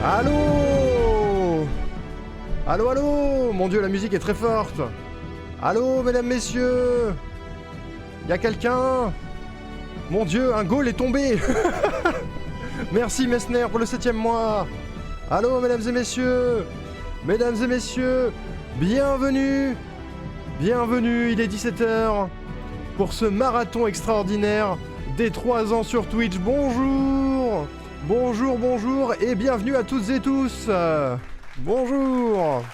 Allô? Allô, allô? Mon Dieu, la musique est très forte. Allô, mesdames, messieurs? Y'a quelqu'un? Mon Dieu, un goal est tombé. Merci Messner pour le 7e mois. Allô, mesdames et messieurs? Mesdames et messieurs, bienvenue. Bienvenue, il est 17h pour ce marathon extraordinaire des 3 ans sur Twitch. Bonjour. Bonjour, bonjour et bienvenue à toutes et tous. Bonjour.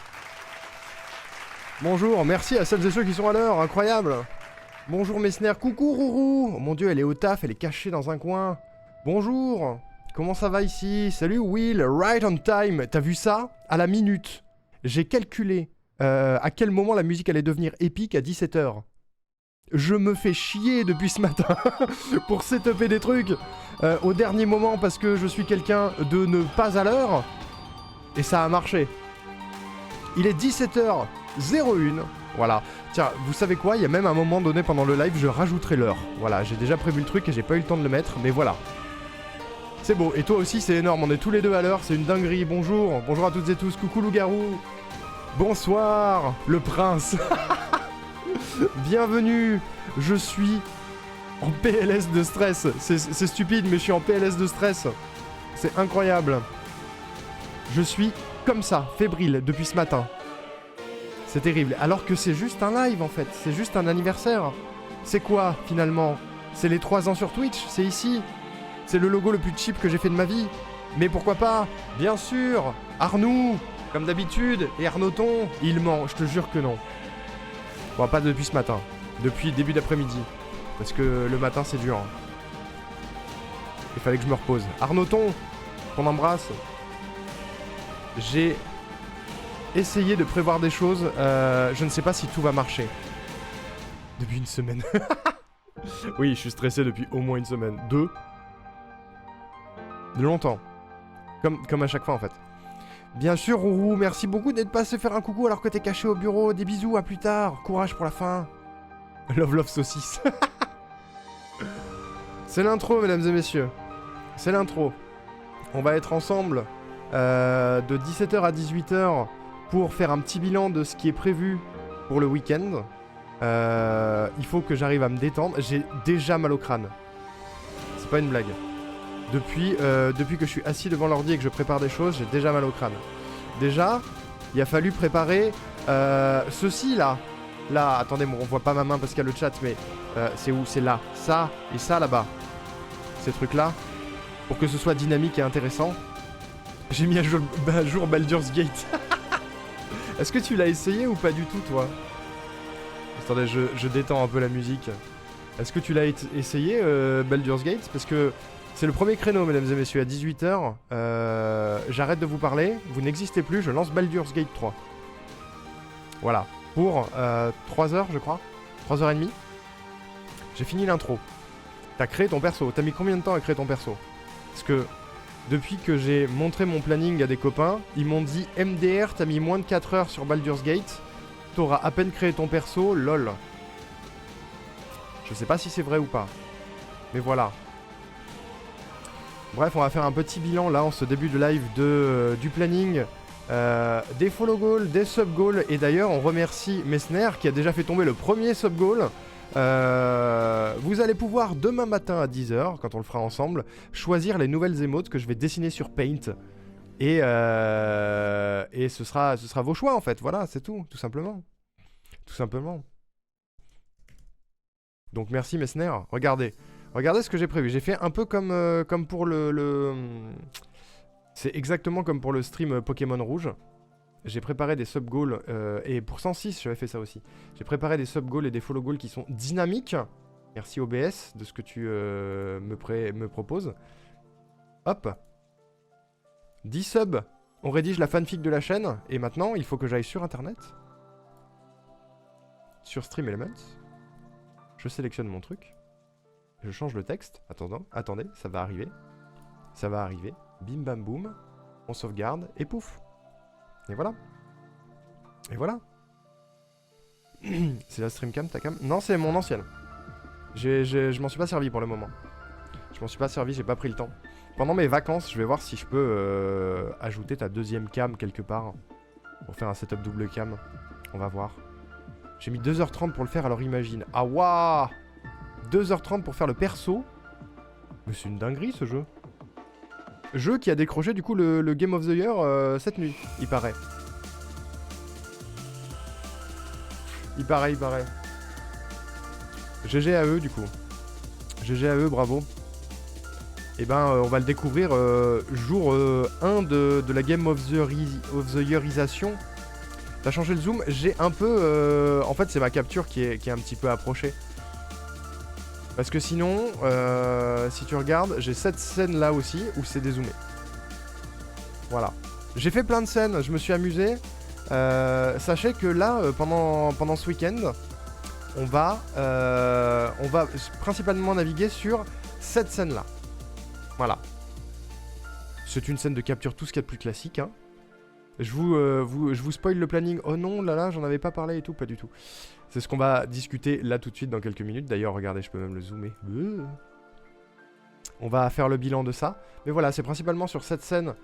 Bonjour, merci à celles et ceux qui sont à l'heure, incroyable. Bonjour Messner, coucou Rourou. Oh mon Dieu, elle est au taf, elle est cachée dans un coin. Bonjour, comment ça va ici? Salut Will, right on time. T'as vu ça? À la minute. J'ai calculé à quel moment la musique allait devenir épique à 17h. Je me fais chier depuis ce matin pour setuper des trucs au dernier moment parce que je suis quelqu'un de ne pas à l'heure. Et ça a marché. Il est 17h01. Voilà. Tiens, vous savez quoi? Il y a même un moment donné pendant le live, je rajouterai l'heure. Voilà, j'ai déjà prévu le truc et j'ai pas eu le temps de le mettre, mais voilà. C'est beau. Et toi aussi, c'est énorme. On est tous les deux à l'heure. C'est une dinguerie. Bonjour. Bonjour à toutes et tous. Coucou loup-garou. Bonsoir, le prince. Bienvenue. Je suis en PLS de stress. C'est stupide, mais je suis en PLS de stress. C'est incroyable. Je suis comme ça, fébrile, depuis ce matin. C'est terrible. Alors que c'est juste un live, en fait. C'est juste un anniversaire. C'est quoi, finalement? C'est les 3 ans sur Twitch. C'est ici. C'est le logo le plus cheap que j'ai fait de ma vie. Mais pourquoi pas? Bien sûr. Arnoux, comme d'habitude. Et Arnauton, il ment. Je te jure que non. Bon, pas depuis ce matin. Depuis début d'après-midi. Parce que le matin, c'est dur. Il fallait que je me repose. Arnauton, qu'on embrasse. J'ai essayé de prévoir des choses. Je ne sais pas si tout va marcher. Depuis une semaine. Oui, je suis stressé depuis au moins une semaine. 2. De longtemps. Comme à chaque fois, en fait. Bien sûr, Rourou, merci beaucoup d'être passé faire un coucou alors que t'es caché au bureau. Des bisous, à plus tard. Courage pour la fin. Love, love, saucisse. C'est l'intro, mesdames et messieurs. C'est l'intro. On va être ensemble de 17h à 18h pour faire un petit bilan de ce qui est prévu pour le week-end. Il faut que j'arrive à me détendre. J'ai déjà mal au crâne. C'est pas une blague. Depuis que je suis assis devant l'ordi et que je prépare des choses, j'ai déjà mal au crâne. Déjà, il a fallu préparer ceci là. Là, attendez, bon, on voit pas ma main parce qu'il y a le chat, mais c'est où? C'est là. Ça et ça là-bas. Ces trucs-là. Pour que ce soit dynamique et intéressant. J'ai mis à jour Baldur's Gate. Est-ce que tu l'as essayé ou pas du tout, toi? Attendez, je détends un peu la musique. Est-ce que tu l'as essayé, Baldur's Gate? Parce que c'est le premier créneau, mesdames et messieurs, à 18h. J'arrête de vous parler, vous n'existez plus, je lance Baldur's Gate 3. Voilà, pour 3 heures, je crois. 3h30. J'ai fini l'intro. T'as créé ton perso. T'as mis combien de temps à créer ton perso? Parce que depuis que j'ai montré mon planning à des copains, ils m'ont dit MDR, t'as mis moins de 4 heures sur Baldur's Gate. T'auras à peine créé ton perso, lol. Je sais pas si c'est vrai ou pas. Mais voilà. Bref, on va faire un petit bilan là en ce début de live du planning, des follow goals, des sub goals. Et d'ailleurs, on remercie Messner qui a déjà fait tomber le premier sub goal. Vous allez pouvoir demain matin à 10h, quand on le fera ensemble, choisir les nouvelles émotes que je vais dessiner sur Paint. Et ce sera vos choix en fait. Voilà, c'est tout simplement. Tout simplement. Donc merci Messner. Regardez ce que j'ai prévu. J'ai fait un peu comme pour le... C'est exactement comme pour le stream Pokémon Rouge. J'ai préparé des sub-goals, et pour 106, j'avais fait ça aussi. J'ai préparé des sub-goals et des follow-goals qui sont dynamiques. Merci OBS de ce que tu me proposes. Hop. 10 subs. On rédige la fanfic de la chaîne. Et maintenant, il faut que j'aille sur Internet. Sur Stream Elements. Je sélectionne mon truc. Je change le texte. Attendez, ça va arriver. Ça va arriver. Bim bam boum. On sauvegarde et pouf. Et voilà. Et voilà. C'est la streamcam, ta cam? Non, c'est mon ancienne. Je m'en suis pas servi pour le moment. Je m'en suis pas servi, j'ai pas pris le temps. pendant mes vacances, je vais voir si je peux ajouter ta deuxième cam quelque part. Pour faire un setup double cam. On va voir. J'ai mis 2h30 pour le faire, alors imagine. Ah waouh, 2h30 pour faire le perso. Mais c'est une dinguerie ce jeu. Jeu qui a décroché du coup le Game of the Year cette nuit, il paraît. Il paraît. GG à eux du coup. GG à eux, bravo. Et ben on va le découvrir jour 1 de la Game of the Yearisation. T'as changé le zoom, j'ai un peu... en fait c'est ma capture qui est un petit peu approchée. Parce que sinon, si tu regardes, j'ai cette scène là aussi où c'est dézoomé. Voilà. J'ai fait plein de scènes, je me suis amusé. Sachez que là, pendant ce week-end, on va principalement naviguer sur cette scène là. Voilà. C'est une scène de capture tout ce qu'il y a de plus classique, hein. Je vous spoil le planning. Oh non, là, j'en avais pas parlé et tout, pas du tout. C'est ce qu'on va discuter là tout de suite dans quelques minutes. D'ailleurs, regardez, je peux même le zoomer. On va faire le bilan de ça. Mais voilà, c'est principalement sur cette scène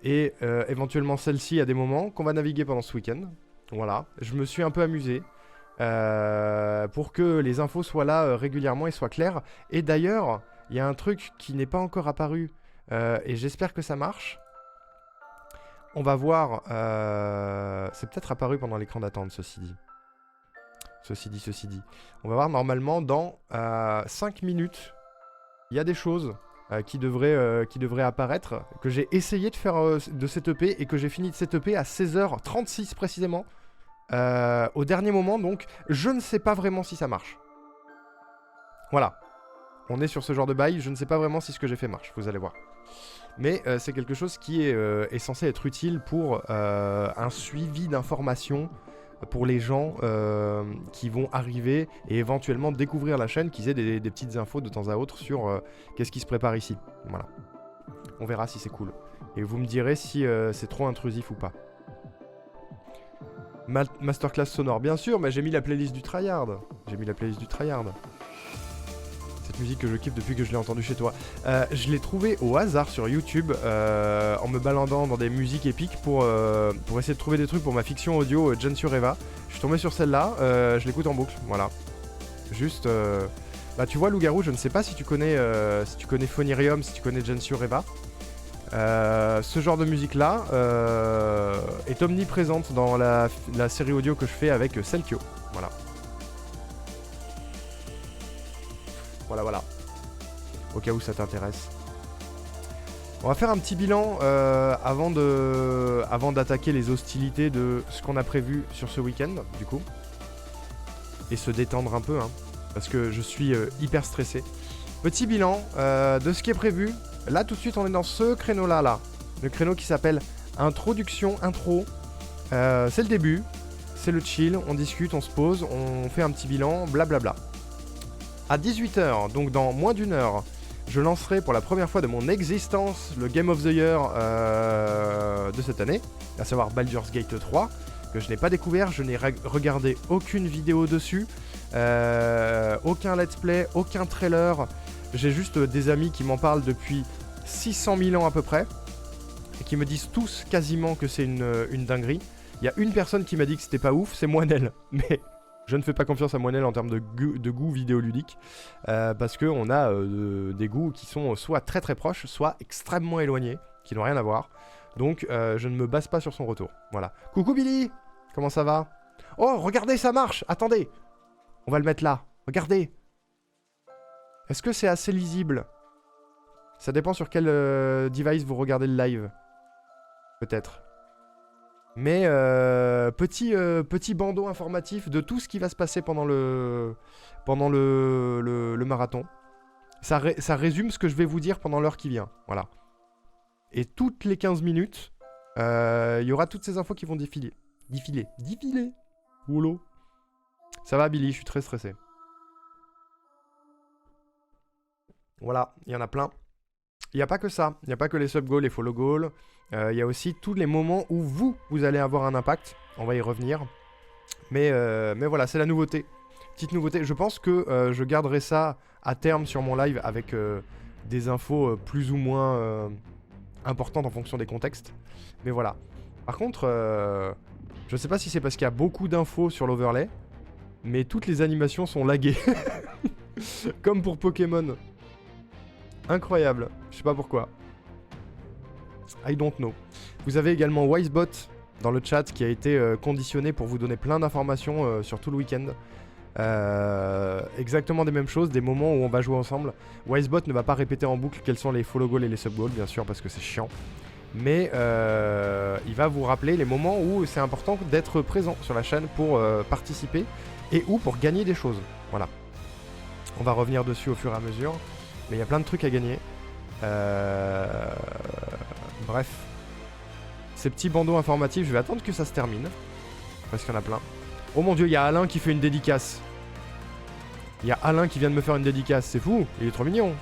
et éventuellement celle-ci à des moments qu'on va naviguer pendant ce week-end. Voilà, je me suis un peu amusé pour que les infos soient là régulièrement et soient claires. Et d'ailleurs, il y a un truc qui n'est pas encore apparu et j'espère que ça marche. On va voir... c'est peut-être apparu pendant l'écran d'attente, ceci dit. Ceci dit. On va voir normalement dans 5 minutes, il y a des choses qui devraient apparaître, que j'ai essayé de faire de cette EP et que j'ai fini de cette EP à 16h36 précisément. Au dernier moment, donc je ne sais pas vraiment si ça marche. Voilà. On est sur ce genre de bail, je ne sais pas vraiment si ce que j'ai fait marche, vous allez voir. Mais c'est quelque chose qui est censé être utile pour un suivi d'informations pour les gens qui vont arriver et éventuellement découvrir la chaîne, qu'ils aient des petites infos de temps à autre sur qu'est-ce qui se prépare ici. Voilà. On verra si c'est cool. Et vous me direz si c'est trop intrusif ou pas. Masterclass sonore, bien sûr, mais j'ai mis la playlist du tryhard. Cette musique que je kiffe depuis que je l'ai entendue chez toi. Je l'ai trouvée au hasard sur YouTube en me baladant dans des musiques épiques pour essayer de trouver des trucs pour ma fiction audio Gensureva. Je suis tombé sur celle-là, je l'écoute en boucle, voilà. Juste... Bah tu vois Loup-Garou, je ne sais pas si tu connais Phonirium, si tu connais Gensureva. Ce genre de musique-là est omniprésente dans la série audio que je fais avec Selkio, voilà. Voilà. Au cas où ça t'intéresse. On va faire un petit bilan avant d'attaquer les hostilités de ce qu'on a prévu sur ce week-end, du coup. Et se détendre un peu, hein, parce que je suis hyper stressé. Petit bilan de ce qui est prévu. Là, tout de suite, on est dans ce créneau-là, là. Le créneau qui s'appelle Introduction, Intro. C'est le début, c'est le chill, on discute, on se pose, on fait un petit bilan, blablabla. À 18h, donc dans moins d'une heure, je lancerai pour la première fois de mon existence le Game of the Year de cette année, à savoir Baldur's Gate 3, que je n'ai pas découvert, je n'ai regardé aucune vidéo dessus, aucun let's play, aucun trailer. J'ai juste des amis qui m'en parlent depuis 600 000 ans à peu près, et qui me disent tous quasiment que c'est une dinguerie. Il y a une personne qui m'a dit que c'était pas ouf, c'est Moinel, mais... Je ne fais pas confiance à Moinel en termes de goût vidéoludique, parce qu'on a des goûts qui sont soit très très proches, soit extrêmement éloignés, qui n'ont rien à voir. Donc je ne me base pas sur son retour. Voilà. Coucou Billy, comment ça va? Oh, regardez, ça marche. Attendez, on va le mettre là. Regardez. Est-ce que c'est assez lisible? Ça dépend sur quel device vous regardez le live. Peut-être. Mais petit bandeau informatif de tout ce qui va se passer pendant le marathon. Ça résume ce que je vais vous dire pendant l'heure qui vient. Voilà. Et toutes les 15 minutes, il y aura toutes ces infos qui vont défiler. Défiler. Oulô. Ça va Billy, je suis très stressé. Voilà, il y en a plein. Il n'y a pas que ça. Il n'y a pas que les sub-goals, les follow goals. Il y a aussi tous les moments où vous allez avoir un impact. On va y revenir. Mais voilà, c'est la nouveauté. Petite nouveauté. Je pense que je garderai ça à terme sur mon live avec des infos plus ou moins importantes en fonction des contextes. Mais voilà. Par contre, je sais pas si c'est parce qu'il y a beaucoup d'infos sur l'overlay, mais toutes les animations sont laguées. Comme pour Pokémon. Incroyable. Je sais pas pourquoi. I don't know. Vous avez également Wisebot dans le chat qui a été conditionné pour vous donner plein d'informations sur tout le week-end. Exactement des mêmes choses, des moments où on va jouer ensemble. Wisebot ne va pas répéter en boucle quels sont les follow goals et les sub goals, bien sûr, parce que c'est chiant. Mais il va vous rappeler les moments où c'est important d'être présent sur la chaîne pour participer et ou pour gagner des choses. Voilà. On va revenir dessus au fur et à mesure. Mais il y a plein de trucs à gagner. Bref. Ces petits bandeaux informatifs, je vais attendre que ça se termine. Parce qu'il y en a plein. Oh mon dieu, il y a Alain qui fait une dédicace. Il y a Alain qui vient de me faire une dédicace. C'est fou, il est trop mignon.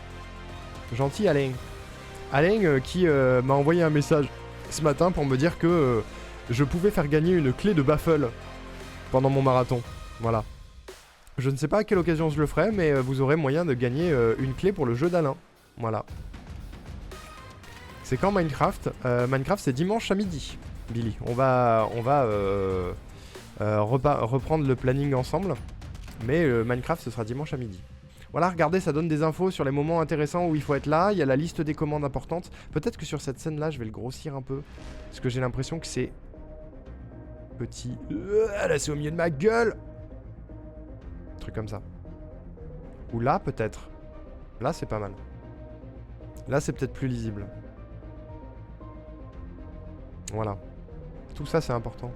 Gentil Alain. Alain qui m'a envoyé un message ce matin pour me dire que je pouvais faire gagner une clé de baffle pendant mon marathon. Voilà. Je ne sais pas à quelle occasion je le ferai, mais vous aurez moyen de gagner une clé pour le jeu d'Alain. Voilà. C'est quand Minecraft Minecraft c'est dimanche à midi, Billy. On va reprendre le planning ensemble. Mais Minecraft ce sera dimanche à midi. Voilà, regardez, ça donne des infos sur les moments intéressants où il faut être là. Il y a la liste des commandes importantes. Peut-être que sur cette scène-là, je vais le grossir un peu. Parce que j'ai l'impression que c'est... petit... là, c'est au milieu de ma gueule. Un truc comme ça. Ou là, peut-être. Là, c'est pas mal. Là, c'est peut-être plus lisible. Voilà. Tout ça, c'est important.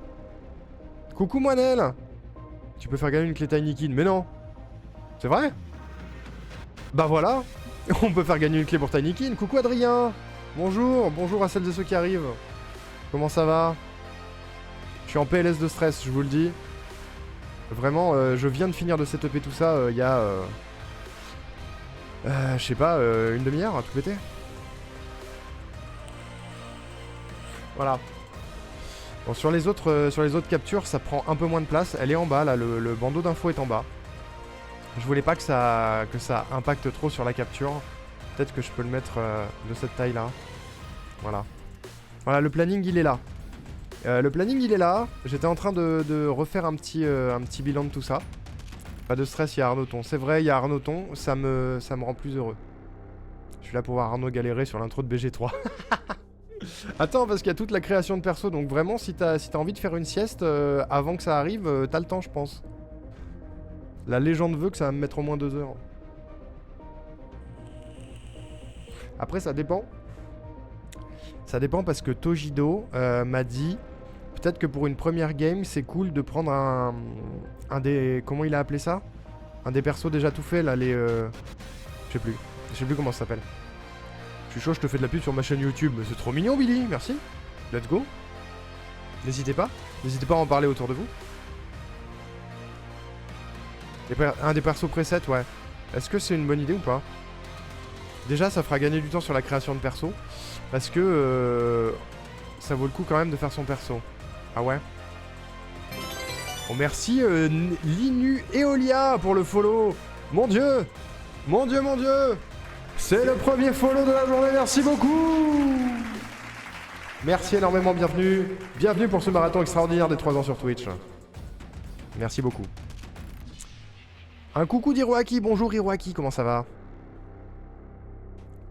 Coucou, Moinel! Tu peux faire gagner une clé Tinykin. Mais non! C'est vrai? Bah voilà! On peut faire gagner une clé pour Tinykin. Coucou, Adrien! Bonjour! Bonjour à celles et ceux qui arrivent. Comment ça va? Je suis en PLS de stress, je vous le dis. Vraiment, je viens de finir de setuper tout ça il y a... je sais pas, une demi-heure, à tout péter. Voilà. Bon, sur les autres captures, ça prend un peu moins de place. Elle est en bas, là, le bandeau d'infos est en bas. Je voulais pas que ça impacte trop sur la capture. Peut-être que je peux le mettre de cette taille-là. Voilà. Voilà, le planning, il est là. Le planning, il est là. J'étais en train de refaire un petit bilan de tout ça. Pas de stress, il y a Arnaudton. C'est vrai, il y a Arnaudton. Ça me rend plus heureux. Je suis là pour voir Arnaud galérer sur l'intro de BG3. Attends, parce qu'il y a toute la création de perso. Donc vraiment, si t'as envie de faire une sieste avant que ça arrive, t'as le temps, je pense. La légende veut que ça va me mettre au moins 2 heures. Après, ça dépend. Ça dépend parce que Tojido m'a dit... Peut-être que pour une première game, c'est cool de prendre un des... Comment il a appelé ça? Un des persos déjà tout fait, là, les... Je sais plus. Je sais plus comment ça s'appelle. Je suis chaud, je te fais de la pub sur ma chaîne YouTube. C'est trop mignon, Billy, merci. Let's go. N'hésitez pas. N'hésitez pas à en parler autour de vous. Un des persos presets, ouais. Est-ce que c'est une bonne idée ou pas? Déjà, ça fera gagner du temps sur la création de perso. Parce que ça vaut le coup quand même de faire son perso. Ah ouais? Bon, merci Linu Eolia pour le follow. Mon dieu! Mon dieu, mon dieu! C'est le premier follow de la journée, merci beaucoup! Merci énormément, bienvenue. Bienvenue pour ce marathon extraordinaire des 3 ans sur Twitch. Merci beaucoup. Un coucou d'Hiroaki, bonjour Hiroaki, comment ça va?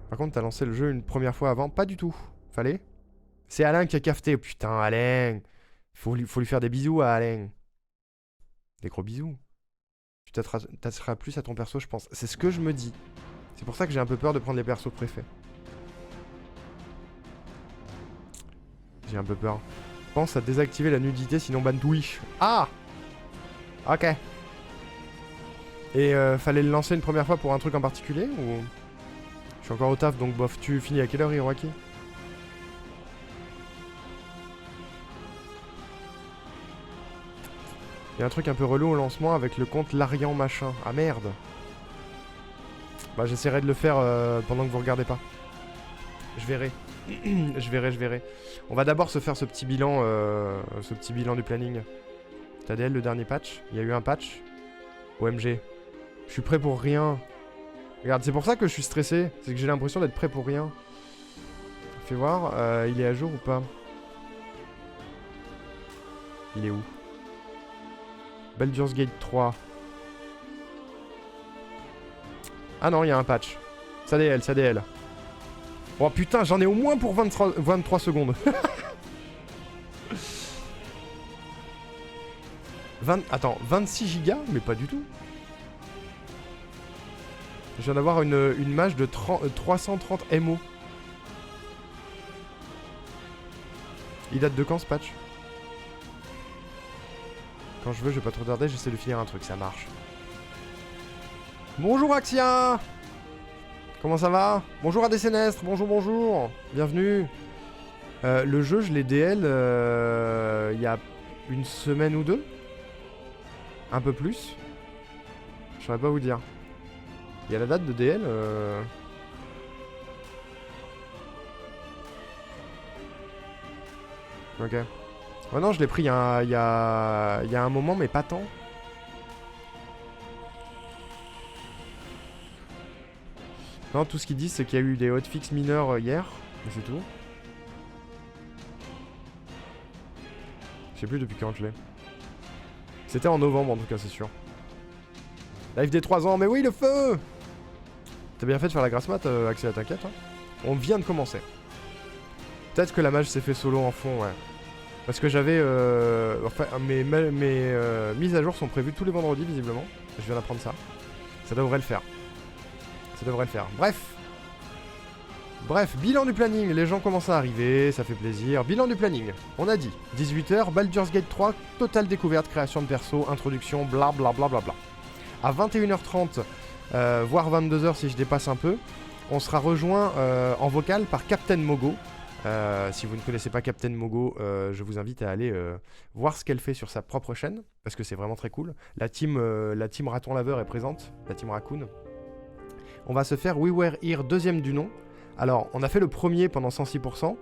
Par contre, t'as lancé le jeu une première fois avant? Pas du tout. Fallait? C'est Alain qui a cafeté. Putain, Alain. Faut lui faire des bisous à Alain. Des gros bisous. Tu t'attacheras plus à ton perso, je pense. C'est ce que je me dis. C'est pour ça que j'ai un peu peur de prendre les persos préfets. J'ai un peu peur. Pense à désactiver la nudité, sinon ban Twitch. Ah! Ok. Et fallait le lancer une première fois pour un truc en particulier ou... Je suis encore au taf, donc bof. Tu finis à quelle heure, Hiroaki? Il y a un truc un peu relou au lancement avec le compte Larian machin. Ah merde. Bah j'essaierai de le faire pendant que vous regardez pas. Je verrai. je verrai. On va d'abord se faire ce petit bilan du planning. TDL, le dernier patch. Il y a eu un patch. OMG. Je suis prêt pour rien. Regarde, c'est pour ça que je suis stressé. C'est que j'ai l'impression d'être prêt pour rien. Fais voir, il est à jour ou pas? Il est où? Baldur's Gate 3. Ah non, il y a un patch. Ça DL, ça DL. Oh putain, j'en ai au moins pour 23 secondes. Attends, 26 gigas? Mais pas du tout. Je viens d'avoir une mage de 330 MO. Il date de quand ce patch? Quand je veux, je vais pas trop tarder, j'essaie de finir un truc, ça marche. Bonjour Axia! Comment ça va? Bonjour à Décénestre, bonjour, bonjour. Bienvenue. Le jeu, je l'ai DL il y a une semaine ou deux. Un peu plus. Je saurais pas vous dire. Il y a la date de DL Ok. Oh non, je l'ai pris il y a un moment, mais pas tant. Non, tout ce qu'ils disent, c'est qu'il y a eu des hotfix mineurs hier. Mais c'est tout. Je sais plus depuis quand je l'ai. C'était en novembre en tout cas, c'est sûr. Live des 3 ans, mais oui, le feu! T'as bien fait de faire la grasse mat, Axel, t'inquiète. Hein. On vient de commencer. Peut-être que la mage s'est fait solo en fond, ouais. Parce que j'avais... enfin, mes mises à jour sont prévues tous les vendredis, visiblement. Je viens d'apprendre ça. Ça devrait le faire. Ça devrait le faire. Bref, bilan du planning. Les gens commencent à arriver, ça fait plaisir. Bilan du planning. On a dit 18h, Baldur's Gate 3, totale découverte, création de perso, introduction, bla bla bla bla bla. À 21h30, voire 22h si je dépasse un peu, on sera rejoint en vocal par Captain Mogo. Si vous ne connaissez pas Captain Mogo, je vous invite à aller voir ce qu'elle fait sur sa propre chaîne, parce que c'est vraiment très cool. La team Raton Laveur est présente, la team Raccoon. On va se faire We Were Here, deuxième du nom. Alors, on a fait le premier pendant 106%,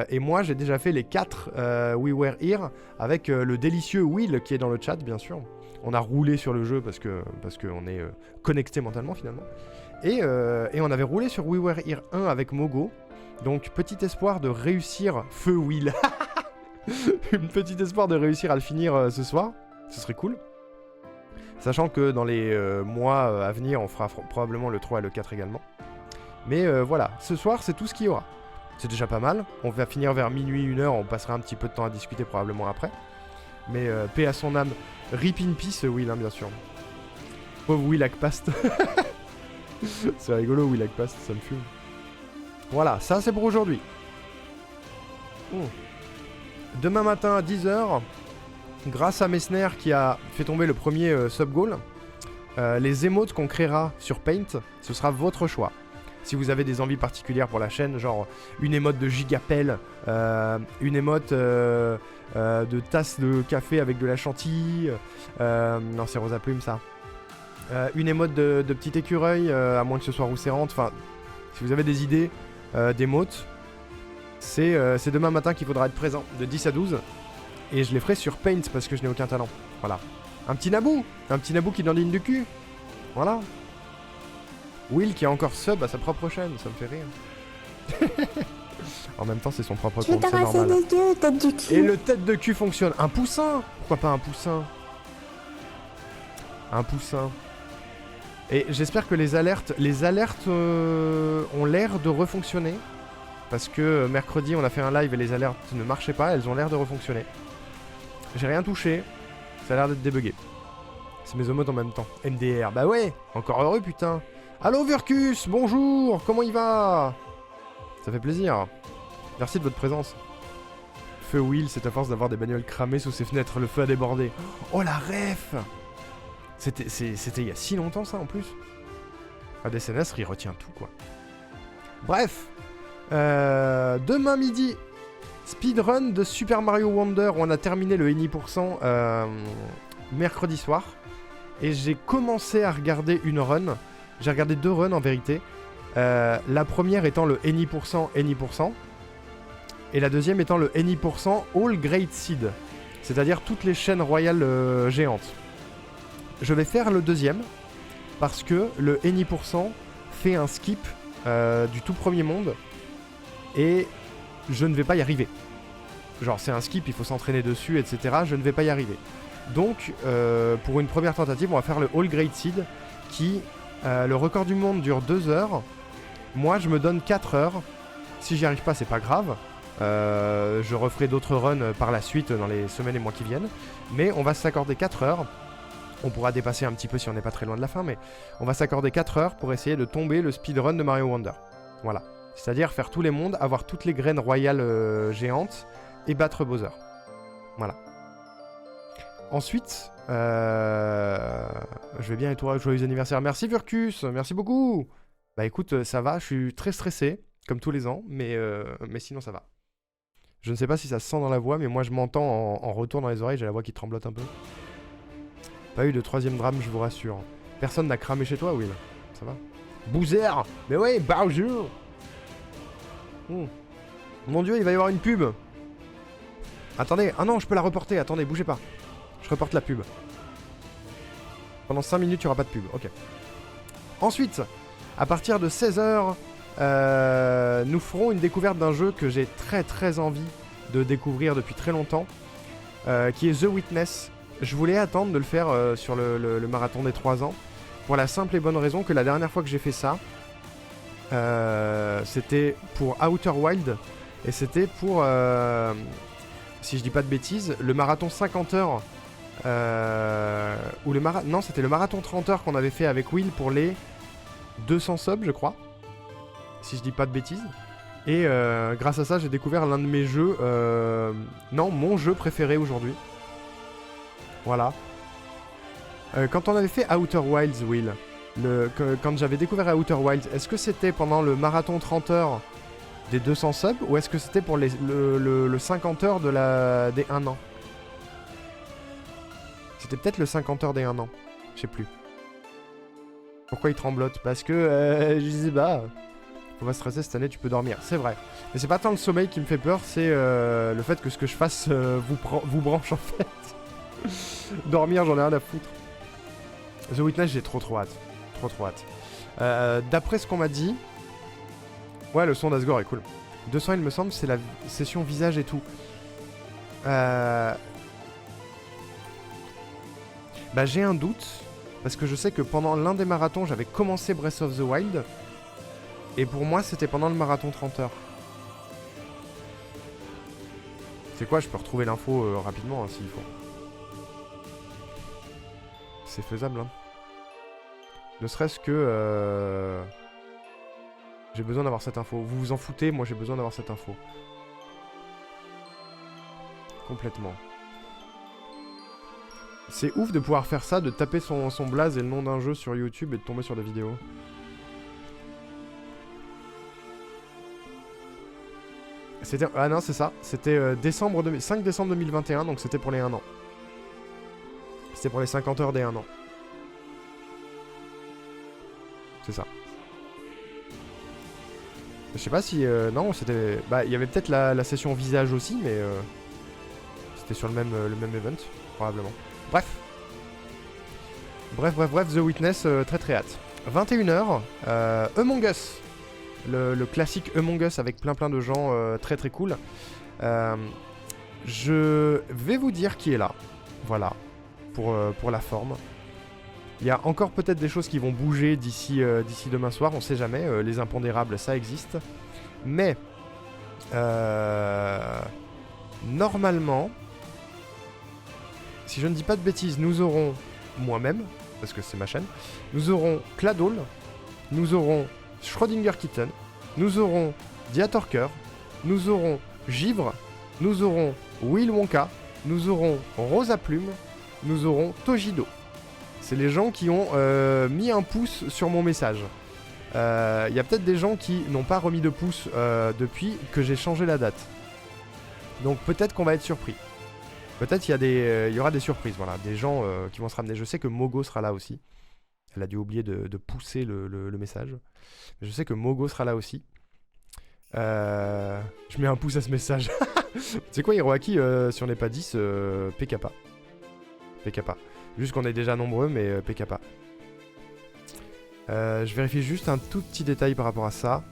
et moi j'ai déjà fait les 4 We Were Here, avec le délicieux Will qui est dans le chat, bien sûr. On a roulé sur le jeu parce qu'on est connecté mentalement finalement. Et on avait roulé sur We Were Here 1 avec Mogo. Donc, petit espoir de réussir... Feu Will. Une petite espoir de réussir à le finir ce soir. Ce serait cool. Sachant que dans les mois à venir, on fera probablement le 3 et le 4 également. Mais voilà, ce soir, c'est tout ce qu'il y aura. C'est déjà pas mal. On va finir vers minuit, 1h. On passera un petit peu de temps à discuter probablement après. Mais paix à son âme. Rip in peace, Will, hein, bien sûr. Pauvre Will Agpast. C'est rigolo, Will Agpast, ça me fume. Voilà, ça c'est pour aujourd'hui. Demain matin à 10h, grâce à Messner qui a fait tomber le premier sub-goal, les émotes qu'on créera sur Paint, ce sera votre choix. Si vous avez des envies particulières pour la chaîne, genre une émote de gigapelle, une émote de tasse de café avec de la chantilly, non c'est Rosa Plume ça, une émote de petit écureuil, à moins que ce soit Rousserante, enfin, si vous avez des idées d'émotes, c'est demain matin qu'il faudra être présent, de 10 à 12, et je les ferai sur Paint parce que je n'ai aucun talent, voilà. Un petit Naboo qui dandine du cul, voilà. Will qui a encore sub à sa propre chaîne, ça me fait rire. En même temps, c'est son propre compte, c'est normal. Tête du cul. Et le tête de cul fonctionne. Un poussin? Pourquoi pas un poussin? Un poussin. Et j'espère que les alertes ont l'air de refonctionner. Parce que mercredi, on a fait un live et les alertes ne marchaient pas. Elles ont l'air de refonctionner. J'ai rien touché. Ça a l'air d'être débugué. C'est mes emotes en même temps. MDR, bah ouais. Encore heureux, putain. Allo Vircus, bonjour. Comment il va? Ça fait plaisir. Merci de votre présence. Feu Will, c'est à force d'avoir des bagnoles cramées sous ses fenêtres. Le feu a débordé. Oh la ref. C'était il y a si longtemps ça en plus. ADSNS, il retient tout quoi. Bref. Demain midi, speedrun de Super Mario Wonder. On a terminé le NI% mercredi soir. Et j'ai commencé à regarder une run. J'ai regardé 2 runs en vérité. La première étant le NI%. Et la deuxième étant le NI% All Great Seed. C'est-à-dire toutes les chaînes royales géantes. Je vais faire le deuxième. parce que le Any% fait un skip du tout premier monde et je ne vais pas y arriver. Genre c'est un skip, il faut s'entraîner dessus, etc. Je ne vais pas y arriver. Donc pour une première tentative, on va faire le All Great Seed qui, le record du monde dure 2 heures. Moi je me donne 4 heures. Si j'y arrive pas, c'est pas grave. Je referai d'autres runs par la suite dans les semaines et mois qui viennent. Mais on va s'accorder 4 heures. On pourra dépasser un petit peu si on n'est pas très loin de la fin, mais on va s'accorder 4 heures pour essayer de tomber le speedrun de Mario Wonder. Voilà. C'est-à-dire faire tous les mondes, avoir toutes les graines royales géantes et battre Bowser. Voilà. Ensuite, je vais bien et toi, joyeux anniversaire. Merci Vircus, merci beaucoup. Bah écoute, ça va, je suis très stressé, comme tous les ans, mais sinon ça va. Je ne sais pas si ça se sent dans la voix, mais moi je m'entends en retour dans les oreilles, j'ai la voix qui tremblote un peu. Pas eu de 3ème drame, je vous rassure. Personne n'a cramé chez toi, Will. Ça va. Bowser. Mais ouais, Bowser. Mon dieu, il va y avoir une pub. Attendez, ah non, je peux la reporter, attendez, bougez pas. Je reporte la pub. Pendant 5 minutes, il n'y aura pas de pub, ok. Ensuite, à partir de 16h, nous ferons une découverte d'un jeu que j'ai très envie de découvrir depuis très longtemps, qui est The Witness. Je voulais attendre de le faire sur le marathon des 3 ans, pour la simple et bonne raison que la dernière fois que j'ai fait ça, c'était pour Outer Wild, et c'était pour, si je dis pas de bêtises, le marathon 50 heures, ou non, c'était le marathon 30 heures qu'on avait fait avec Will pour les 200 subs, je crois, si je dis pas de bêtises. Et grâce à ça, j'ai découvert l'un de mes jeux, non, mon jeu préféré aujourd'hui. Voilà. Quand on avait fait Outer Wilds, Will, quand j'avais découvert Outer Wilds, est-ce que c'était pendant le marathon 30 heures des 200 subs ou est-ce que c'était pour le 50 heures des 1 an? C'était peut-être le 50 heures des 1 an. Je sais plus. Pourquoi il tremblote? Parce que, je sais pas. Faut pas stresser, cette année tu peux dormir. C'est vrai. Mais c'est pas tant le sommeil qui me fait peur, c'est le fait que ce que je fasse vous branche en fait. Dormir, j'en ai rien à foutre. The Witness, j'ai trop hâte. Trop hâte. D'après ce qu'on m'a dit... Ouais, le son d'Asgore est cool. 200, il me semble, c'est la session visage et tout. Bah, j'ai un doute. Parce que je sais que pendant l'un des marathons, j'avais commencé Breath of the Wild. Et pour moi, c'était pendant le marathon 30 heures. C'est quoi, je peux retrouver l'info rapidement, hein, s'il faut. C'est faisable, hein. Ne serait-ce que... J'ai besoin d'avoir cette info. Vous vous en foutez, moi j'ai besoin d'avoir cette info. Complètement. C'est ouf de pouvoir faire ça, de taper son blaze et le nom d'un jeu sur YouTube et de tomber sur des vidéos. C'était... Ah non, c'est ça. C'était 5 décembre 2021, donc c'était pour les 1 an. C'était pour les 50 heures des 1 an. C'est ça. Je sais pas si... non, c'était... Bah, il y avait peut-être la session visage aussi, mais... c'était sur le même event, probablement. Bref. Bref, The Witness, très hâte. 21h, Among Us. Le classique Among Us avec plein de gens très cool. Je vais vous dire qui est là. Voilà. Pour la forme. Il y a encore peut-être des choses qui vont bouger d'ici demain soir, on sait jamais, les impondérables ça existe. Mais normalement, si je ne dis pas de bêtises, nous aurons moi-même, parce que c'est ma chaîne, nous aurons Cladoul, nous aurons Schrödinger Kitten, nous aurons Diatorker, nous aurons Givre, nous aurons Will Wonka, nous aurons Rosa Plume, nous aurons Tojido. C'est les gens qui ont mis un pouce sur mon message. Il y a peut-être des gens qui n'ont pas remis de pouce depuis que j'ai changé la date. Donc peut-être qu'on va être surpris. Peut-être il y aura des surprises, voilà. Des gens qui vont se ramener. Je sais que Mogo sera là aussi. Elle a dû oublier de pousser le message. Mais je sais que Mogo sera là aussi. Je mets un pouce à ce message. C'est quoi Hiroaki, si on n'est pas 10, PKPA. PKPA. Juste qu'on est déjà nombreux, mais PKPA. Je vérifie juste un tout petit détail par rapport à ça.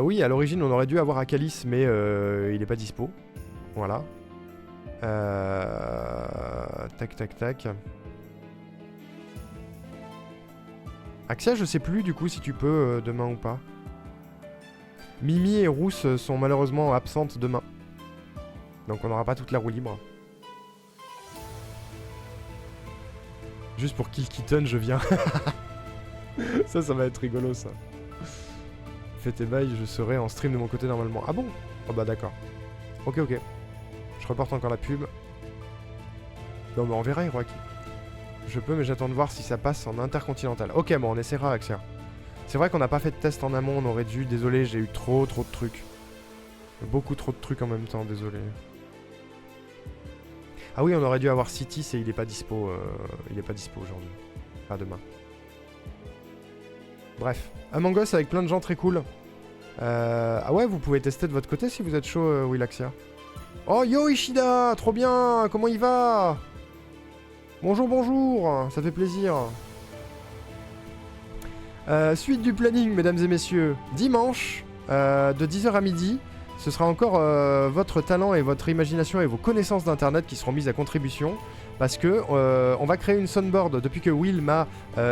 Oui, à l'origine, on aurait dû avoir Akalis, mais il est pas dispo. Voilà. Tac, tac, tac. Axia, je sais plus du coup si tu peux demain ou pas. Mimi et Rousse sont malheureusement absentes demain. Donc on n'aura pas toute la roue libre. Juste pour Kill Kitten, je viens. Ça va être rigolo ça. Fais tes bails, je serai en stream de mon côté normalement. Ah bon? Oh bah d'accord. Ok, ok. Je reporte encore la pub. Non mais on verra Hiroaki. Je peux mais j'attends de voir si ça passe en intercontinental. Ok bon on essaiera Axia. C'est vrai qu'on n'a pas fait de test en amont, on aurait dû. Désolé, j'ai eu trop de trucs. Beaucoup trop de trucs en même temps, désolé. Ah oui, on aurait dû avoir City, et il est pas dispo. Il est pas dispo aujourd'hui. Pas demain. Bref. Among Us avec plein de gens très cool. Ah ouais, vous pouvez tester de votre côté si vous êtes chaud, Willaxia. Oh yo Ishida, trop bien, comment il va? Bonjour, bonjour, ça fait plaisir. Suite du planning, mesdames et messieurs. Dimanche, de 10h à midi, ce sera encore votre talent et votre imagination et vos connaissances d'internet qui seront mises à contribution. Parce que on va créer une soundboard. Depuis que Will m'a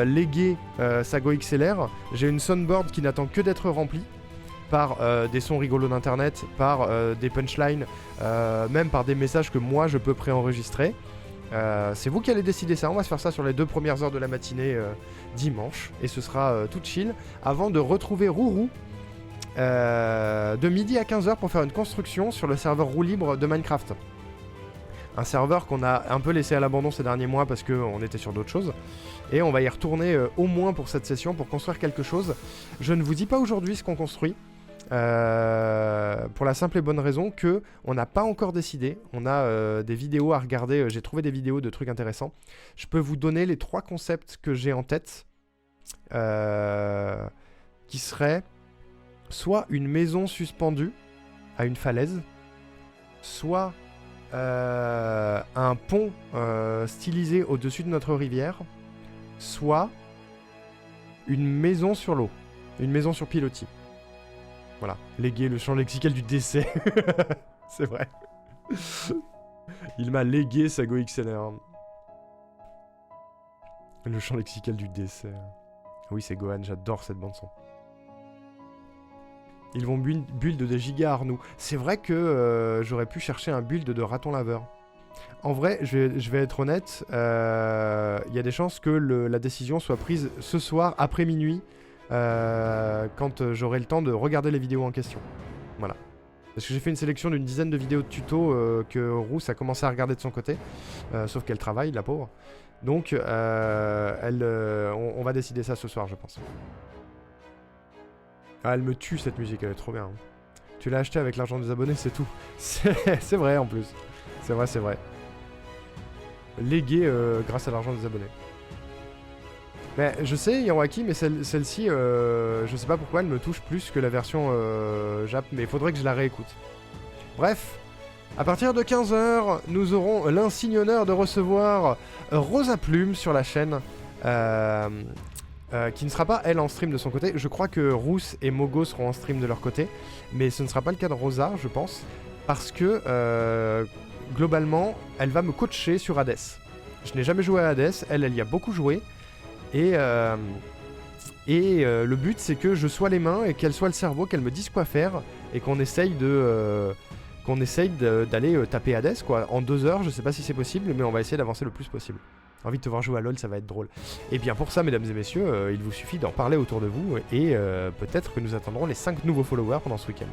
légué sa Go XLR, j'ai une soundboard qui n'attend que d'être remplie par des sons rigolos d'internet, par des punchlines, même par des messages que moi je peux préenregistrer. C'est vous qui allez décider ça. On va se faire ça sur les 2 premières heures de la matinée dimanche. Et ce sera tout chill avant de retrouver Rourou de midi à 15h pour faire une construction sur le serveur roue libre de Minecraft. Un serveur qu'on a un peu laissé à l'abandon ces derniers mois parce qu'on était sur d'autres choses. Et on va y retourner au moins pour cette session pour construire quelque chose. Je ne vous dis pas aujourd'hui ce qu'on construit. Pour la simple et bonne raison que on n'a pas encore décidé. On a des vidéos à regarder. J'ai trouvé des vidéos de trucs intéressants. Je peux vous donner les 3 concepts que j'ai en tête. Qui seraient soit une maison suspendue à une falaise, soit un pont stylisé au-dessus de notre rivière, soit une maison sur l'eau, une maison sur pilotis. Voilà, léguer le champ lexical du décès. C'est vrai. Il m'a légué sa Go XLR. Le champ lexical du décès. Oui, c'est Gohan, j'adore cette bande son. Ils vont build des gigas Arnoux. C'est vrai que j'aurais pu chercher un build de raton laveur. En vrai, je vais être honnête, il y a des chances que la décision soit prise ce soir, après minuit, quand j'aurai le temps de regarder les vidéos en question. Voilà. Parce que j'ai fait une sélection d'une dizaine de vidéos de tutos que Rousse a commencé à regarder de son côté. Sauf qu'elle travaille, la pauvre. Donc, on va décider ça ce soir, je pense. Ah, elle me tue cette musique, elle est trop bien. Hein. Tu l'as acheté avec l'argent des abonnés, c'est tout. C'est vrai en plus. C'est vrai, c'est vrai. Légué grâce à l'argent des abonnés. Mais je sais, Hiroaki, mais celle-ci, je sais pas pourquoi elle me touche plus que la version Jap, mais il faudrait que je la réécoute. Bref, à partir de 15h, nous aurons l'insigne honneur de recevoir Rosa Plume sur la chaîne. Qui ne sera pas elle en stream de son côté. Je crois que Rousse et Mogo seront en stream de leur côté, mais ce ne sera pas le cas de Rosa, je pense, parce que globalement, elle va me coacher sur Hades. Je n'ai jamais joué à Hades, elle y a beaucoup joué, et le but c'est que je sois les mains et qu'elle soit le cerveau, qu'elle me dise quoi faire, et qu'on essaye d'aller taper Hades quoi. En 2 heures, je sais pas si c'est possible, mais on va essayer d'avancer le plus possible. Envie de te voir jouer à LoL, ça va être drôle. Et bien pour ça, mesdames et messieurs, il vous suffit d'en parler autour de vous et peut-être que nous attendrons les 5 nouveaux followers pendant ce week-end.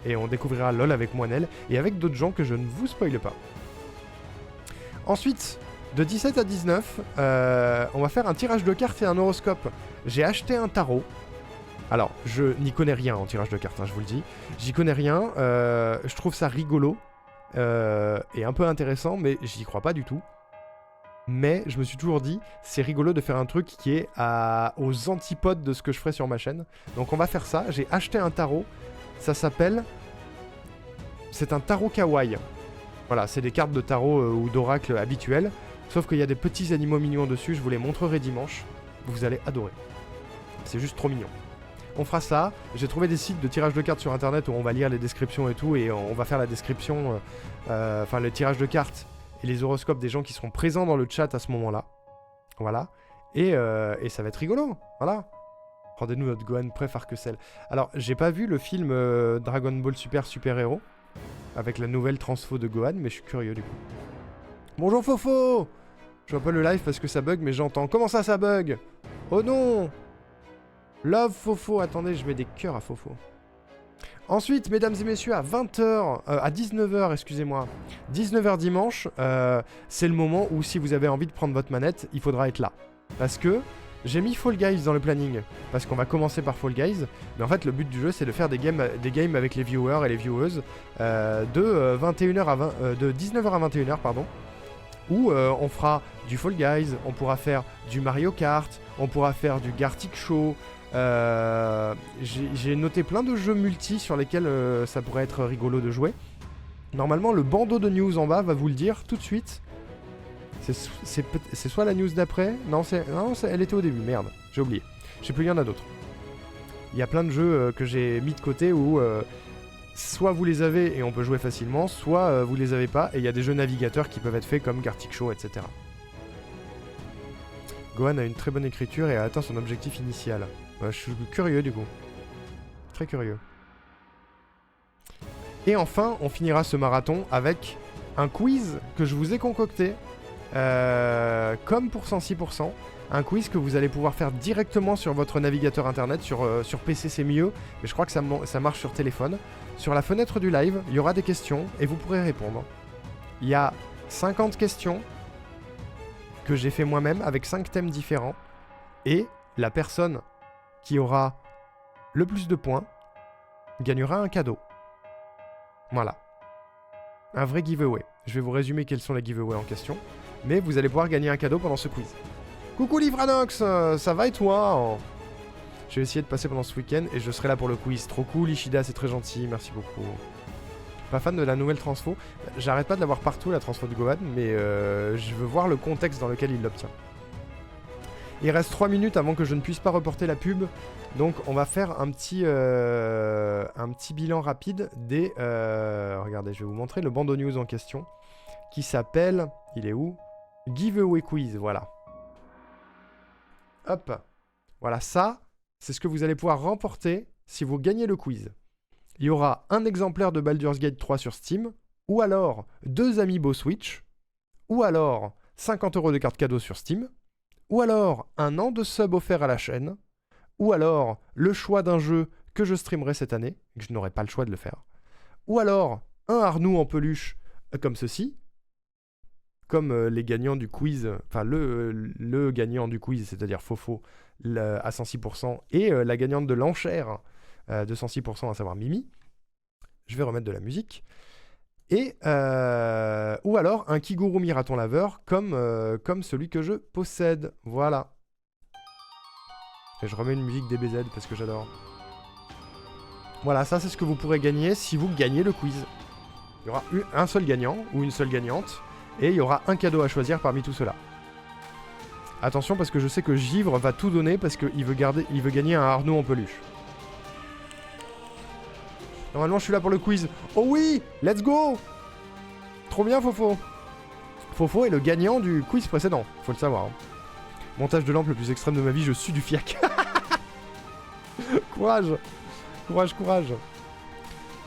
Et on découvrira LoL avec Moinel et avec d'autres gens que je ne vous spoile pas. Ensuite, de 17 à 19, on va faire un tirage de cartes et un horoscope. J'ai acheté un tarot. Alors, je n'y connais rien en tirage de cartes, hein, je vous le dis. J'y connais rien, je trouve ça rigolo et un peu intéressant, mais j'y crois pas du tout. Mais je me suis toujours dit, c'est rigolo de faire un truc qui est aux antipodes de ce que je ferais sur ma chaîne. Donc on va faire ça. J'ai acheté un tarot. Ça s'appelle... C'est un tarot kawaii. Voilà, c'est des cartes de tarot ou d'oracle habituelles. Sauf qu'il y a des petits animaux mignons dessus. Je vous les montrerai dimanche. vous allez adorer. C'est juste trop mignon. On fera ça. J'ai trouvé des sites de tirage de cartes sur internet où on va lire les descriptions et tout, et on va faire la description, enfin le tirage de cartes et les horoscopes des gens qui seront présents dans le chat à ce moment-là. Voilà. Et ça va être rigolo. Voilà. Rendez-nous notre Gohan Pref Arc-Cell. Alors, j'ai pas vu le film Dragon Ball Super Héros avec la nouvelle transfo de Gohan, mais je suis curieux du coup. Bonjour Fofo! Je vois pas le live parce que ça bug, mais j'entends. Comment ça bug? Oh non! Love Fofo. Attendez, je mets des cœurs à Fofo. Ensuite, mesdames et messieurs, à 20h, à 19h, excusez-moi, 19h dimanche, c'est le moment où si vous avez envie de prendre votre manette, il faudra être là. Parce que j'ai mis Fall Guys dans le planning, parce qu'on va commencer par Fall Guys, mais en fait le but du jeu c'est de faire des games avec les viewers et les viewers de 19h à 21h, pardon, où on fera du Fall Guys, on pourra faire du Mario Kart, on pourra faire du Gartic Show. J'ai noté plein de jeux multi sur lesquels ça pourrait être rigolo de jouer. Normalement, le bandeau de news en bas va vous le dire tout de suite. C'est soit la news d'après. Non, elle était au début. Merde, j'ai oublié. Je sais plus, il y en a d'autres. Il y a plein de jeux que j'ai mis de côté où soit vous les avez et on peut jouer facilement, soit vous les avez pas et il y a des jeux navigateurs qui peuvent être faits comme Gartic Show, etc. Gohan a une très bonne écriture et a atteint son objectif initial. Je suis curieux du coup. Très curieux. Et enfin, on finira ce marathon avec un quiz que je vous ai concocté. Comme pour 106%. Un quiz que vous allez pouvoir faire directement sur votre navigateur internet. Sur PC c'est mieux, mais je crois que ça marche sur téléphone. Sur la fenêtre du live, il y aura des questions et vous pourrez répondre. Il y a 50 questions que j'ai fait moi-même avec 5 thèmes différents. Et la personne qui aura le plus de points gagnera un cadeau. Voilà. Un vrai giveaway. Je vais vous résumer quels sont les giveaways en question. Mais vous allez pouvoir gagner un cadeau pendant ce quiz. Coucou Livranox, ça va et toi? Je vais essayer de passer pendant ce week-end et je serai là pour le quiz. Trop cool, Ishida, c'est très gentil, merci beaucoup. Pas fan de la nouvelle transfo. J'arrête pas de l'avoir partout, la transfo de Gohan, mais je veux voir le contexte dans lequel il l'obtient. Il reste 3 minutes avant que je ne puisse pas reporter la pub. Donc on va faire un petit bilan rapide des... regardez, je vais vous montrer le bandeau news en question. Qui s'appelle... Il est où? Giveaway quiz, voilà. Hop. Voilà, ça, c'est ce que vous allez pouvoir remporter si vous gagnez le quiz. Il y aura un exemplaire de Baldur's Gate 3 sur Steam, ou alors 2 Amiibo Switch, ou alors 50 € de cartes cadeaux sur Steam, ou alors un an de sub offert à la chaîne, ou alors le choix d'un jeu que je streamerai cette année, que je n'aurai pas le choix de le faire, ou alors un Arnoux en peluche comme ceci, comme les gagnants du quiz, enfin le gagnant du quiz, c'est-à-dire Fofo à 106%, et la gagnante de l'enchère de 106%, à savoir Mimi. Je vais remettre de la musique. Et, ou alors un Kigurumi raton laveur comme celui que je possède. Voilà. Et je remets une musique DBZ parce que j'adore. Voilà, ça c'est ce que vous pourrez gagner si vous gagnez le quiz. Il y aura un seul gagnant ou une seule gagnante. Et il y aura un cadeau à choisir parmi tout cela. Attention parce que je sais que Givre va tout donner parce qu'il veut gagner un Arnaud en peluche. Normalement je suis là pour le quiz. Oh oui, let's go. Trop bien Fofo. Fofo est le gagnant du quiz précédent, faut le savoir. Hein. Montage de lampe le plus extrême de ma vie, je suis du fiac. Courage. Courage, courage.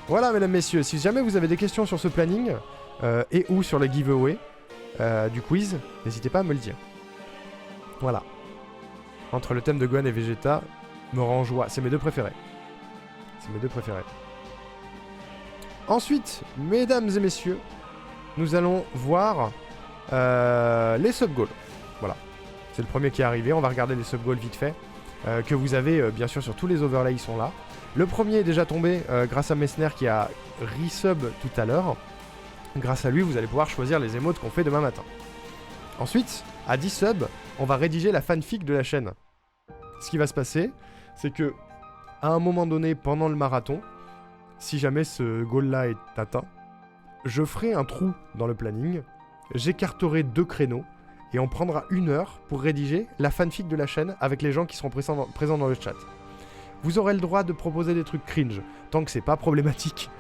Voilà mesdames, messieurs, si jamais vous avez des questions sur ce planning et ou sur les giveaways du quiz, n'hésitez pas à me le dire. Voilà. Entre le thème de Gohan et Vegeta, me rend joie. C'est mes deux préférés. C'est mes deux préférés. Ensuite, mesdames et messieurs, nous allons voir les sub-goals. Voilà. C'est le premier qui est arrivé. On va regarder les sub-goals vite fait. Que vous avez, bien sûr, sur tous les overlays, ils sont là. Le premier est déjà tombé grâce à Messner qui a resub tout à l'heure. Grâce à lui, vous allez pouvoir choisir les émotes qu'on fait demain matin. Ensuite, à 10 subs, on va rédiger la fanfic de la chaîne. Ce qui va se passer, c'est que à un moment donné, pendant le marathon, si jamais ce goal-là est atteint, je ferai un trou dans le planning, j'écarterai 2 créneaux, et on prendra 1 heure pour rédiger la fanfic de la chaîne avec les gens qui seront présents dans le chat. Vous aurez le droit de proposer des trucs cringe, tant que c'est pas problématique,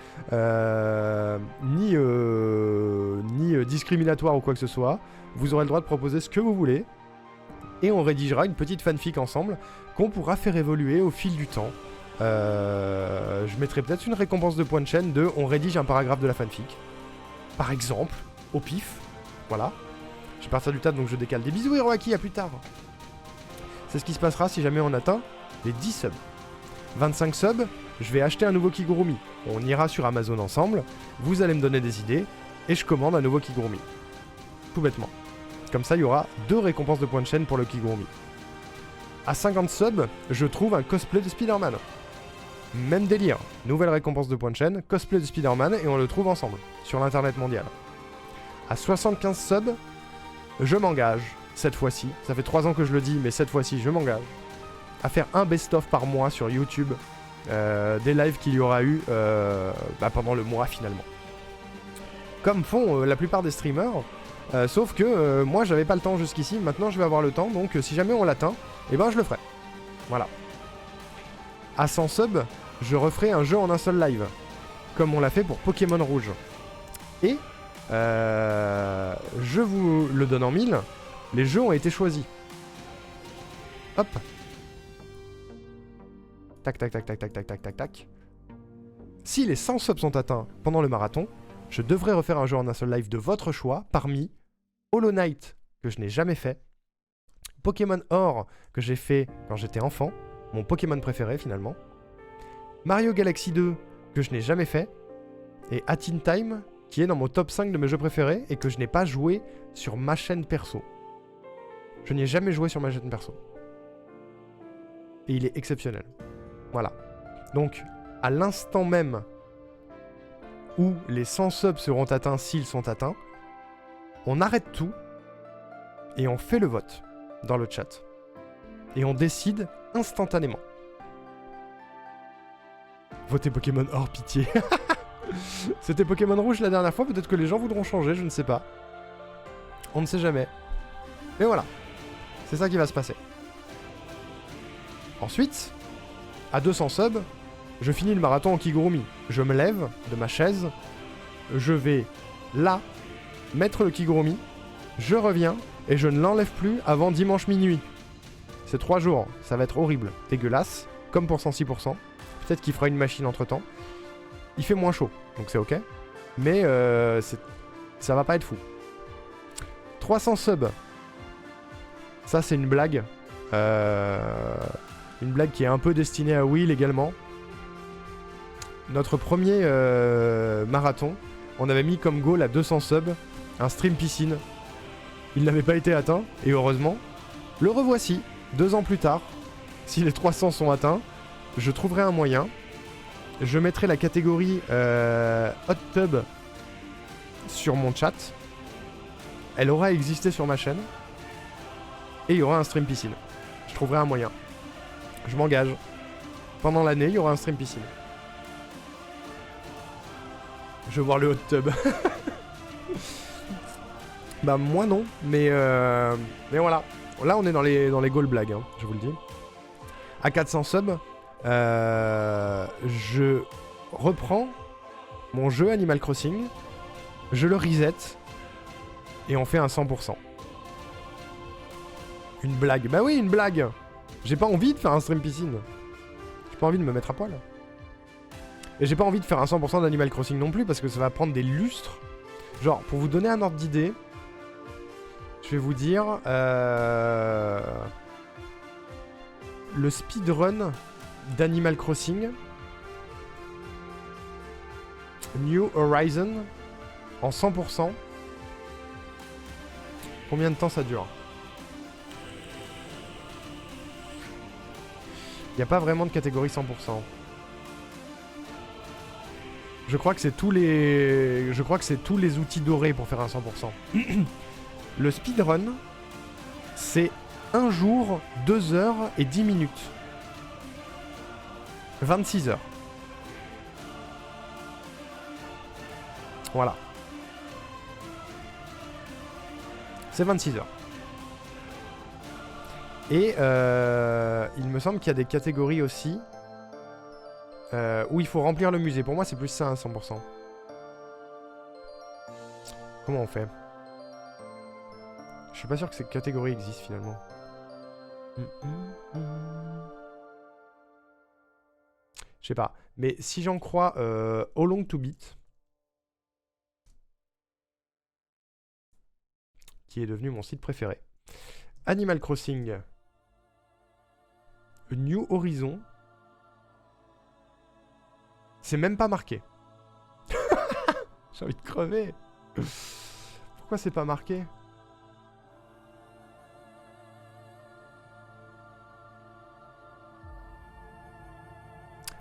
ni discriminatoire ou quoi que ce soit. Vous aurez le droit de proposer ce que vous voulez, et on rédigera une petite fanfic ensemble qu'on pourra faire évoluer au fil du temps. Je mettrai peut-être une récompense de points de chaîne de on rédige un paragraphe de la fanfic. Par exemple, au pif. Voilà. Je vais partir du table donc je décale. Des bisous Hiroaki, à plus tard. C'est ce qui se passera si jamais on atteint les 10 subs. 25 subs, je vais acheter un nouveau Kigurumi. On ira sur Amazon ensemble, vous allez me donner des idées, et je commande un nouveau Kigurumi. Tout bêtement. Comme ça, il y aura 2 récompenses de points de chaîne pour le Kigurumi. À 50 subs, je trouve un cosplay de Spider-Man. Même délire. Nouvelle récompense de points de chaîne, cosplay de Spider-Man, et on le trouve ensemble, sur l'internet mondial. À 75 subs, je m'engage, cette fois-ci. Ça fait 3 ans que je le dis, mais cette fois-ci, je m'engage à faire un best-of par mois sur YouTube, des lives qu'il y aura eu pendant le mois finalement. Comme font la plupart des streamers, sauf que moi j'avais pas le temps jusqu'ici, maintenant je vais avoir le temps, donc si jamais on l'atteint, eh ben je le ferai. Voilà. À 100 subs, je referai un jeu en un seul live, comme on l'a fait pour Pokémon Rouge. Et, je vous le donne en 1000, les jeux ont été choisis. Hop. Tac, tac, tac, tac, tac, tac, tac, tac, tac. Si les 100 subs sont atteints pendant le marathon, je devrais refaire un jeu en un seul live de votre choix, parmi Hollow Knight, que je n'ai jamais fait, Pokémon Or, que j'ai fait quand j'étais enfant, mon Pokémon préféré finalement, Mario Galaxy 2, que je n'ai jamais fait, et Hat in Time, qui est dans mon top 5 de mes jeux préférés, et que je n'ai pas joué sur ma chaîne perso. Je n'y ai jamais joué sur ma chaîne perso. Et il est exceptionnel. Voilà. Donc, à l'instant même où les 100 subs seront atteints, s'ils sont atteints, on arrête tout et on fait le vote dans le chat. Et on décide instantanément. Votez Pokémon Or, pitié. C'était Pokémon Rouge la dernière fois, peut-être que les gens voudront changer, je ne sais pas. On ne sait jamais. Mais voilà. C'est ça qui va se passer. Ensuite, à 200 subs, je finis le marathon en Kigurumi. Je me lève de ma chaise, je vais là, mettre le Kigurumi, je reviens et je ne l'enlève plus avant dimanche minuit. C'est 3 jours, ça va être horrible, dégueulasse, comme pour 106%. Peut-être qu'il fera une machine entre temps. Il fait moins chaud, donc c'est ok. Mais ça va pas être fou. 300 subs. Ça c'est une blague. Une blague qui est un peu destinée à Will également. Notre premier marathon, on avait mis comme goal à 200 subs un stream piscine. Il n'avait pas été atteint, et heureusement. Le revoici, 2 ans plus tard. Si les 300 sont atteints, je trouverai un moyen. Je mettrai la catégorie Hot Tub sur mon chat. Elle aura existé sur ma chaîne. Et il y aura un stream piscine. Je trouverai un moyen. Je m'engage. Pendant l'année, il y aura un stream piscine. Je veux voir le hot tub. Bah moi non, mais voilà. Là on est dans les goal blagues, hein, je vous le dis. À 400 subs, je reprends mon jeu Animal Crossing, je le reset, et on fait un 100%. Une blague. Bah oui, une blague. J'ai pas envie de faire un stream piscine. J'ai pas envie de me mettre à poil. Et j'ai pas envie de faire un 100% d'Animal Crossing non plus parce que ça va prendre des lustres. Genre, pour vous donner un ordre d'idée, je vais vous dire... le speedrun d'Animal Crossing New Horizon en 100%. Combien de temps ça dure ? Il n'y a pas vraiment de catégorie 100%. Je crois que c'est tous les outils dorés pour faire un 100%. Le speedrun, c'est 1 jour, 2 heures et 10 minutes. 26 heures. Voilà. C'est 26 heures. Et il me semble qu'il y a des catégories aussi où il faut remplir le musée. Pour moi, c'est plus ça, hein, 100%. Comment on fait? Je suis pas sûr que cette catégorie existe finalement. Je sais pas. Mais si j'en crois How Long to Beat, qui est devenu mon site préféré. Animal Crossing New Horizon. C'est même pas marqué. J'ai envie de crever. Pourquoi c'est pas marqué?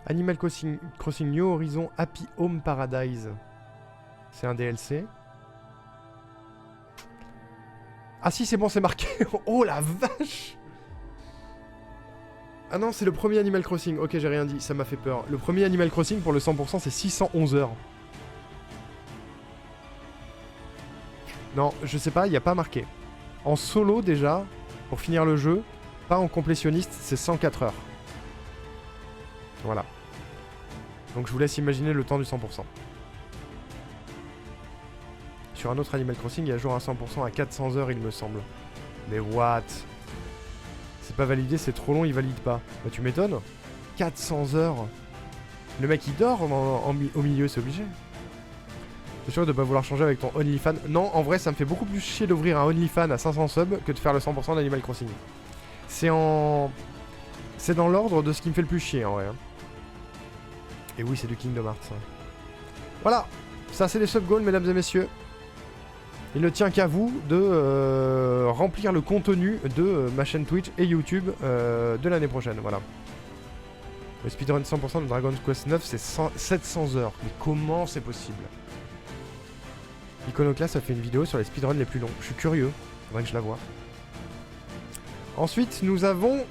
Animal Crossing New Horizon Happy Home Paradise. C'est un DLC. Ah si, c'est bon, c'est marqué. Oh la vache! Ah non, c'est le premier Animal Crossing. Ok, j'ai rien dit, ça m'a fait peur. Le premier Animal Crossing pour le 100%, c'est 611 heures. Non, je sais pas, il n'y a pas marqué. En solo déjà, pour finir le jeu, pas en complétionniste, c'est 104 heures. Voilà. Donc je vous laisse imaginer le temps du 100%. Sur un autre Animal Crossing, il y a jour à 100% à 400 heures, il me semble. Mais what? C'est pas validé, c'est trop long, il valide pas. Bah tu m'étonnes. 400 heures. Le mec il dort au milieu, c'est obligé. T'es sûr de pas vouloir changer avec ton OnlyFans? Non, en vrai, ça me fait beaucoup plus chier d'ouvrir un OnlyFans à 500 subs que de faire le 100% d'Animal Crossing. C'est en... C'est dans l'ordre de ce qui me fait le plus chier, en vrai. Et oui, c'est du Kingdom Hearts. Voilà. Ça, c'est les sub-goals, mesdames et messieurs. Il ne tient qu'à vous de remplir le contenu de ma chaîne Twitch et YouTube de l'année prochaine. Voilà. Le speedrun 100% de Dragon Quest 9, c'est 700 heures. Mais comment c'est possible? Iconoclast a fait une vidéo sur les speedruns les plus longs. Je suis curieux. Faudrait que je la voie. Ensuite, nous avons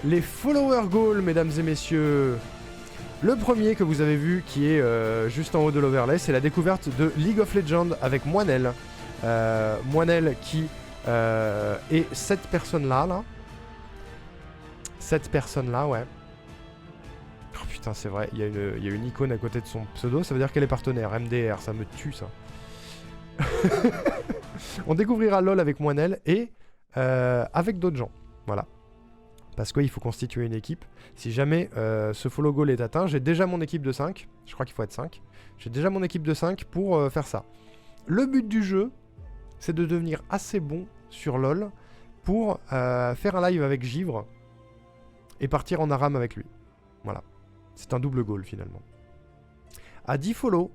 les follower goals, mesdames et messieurs. Le premier que vous avez vu, qui est juste en haut de l'overlay, c'est la découverte de League of Legends avec Moinel. Moinel qui est cette personne-là. Cette personne-là, ouais. Oh putain, c'est vrai, il y a une icône à côté de son pseudo, ça veut dire qu'elle est partenaire. MDR, ça me tue, ça. On découvrira LOL avec Moinel et avec d'autres gens. Voilà. Parce qu'il faut constituer une équipe. Si jamais ce follow goal est atteint, j'ai déjà mon équipe de 5. Je crois qu'il faut être 5. J'ai déjà mon équipe de 5 pour faire ça. Le but du jeu, c'est de devenir assez bon sur LOL pour faire un live avec Givre et partir en ARAM avec lui. Voilà. C'est un double goal finalement. À 10 follow,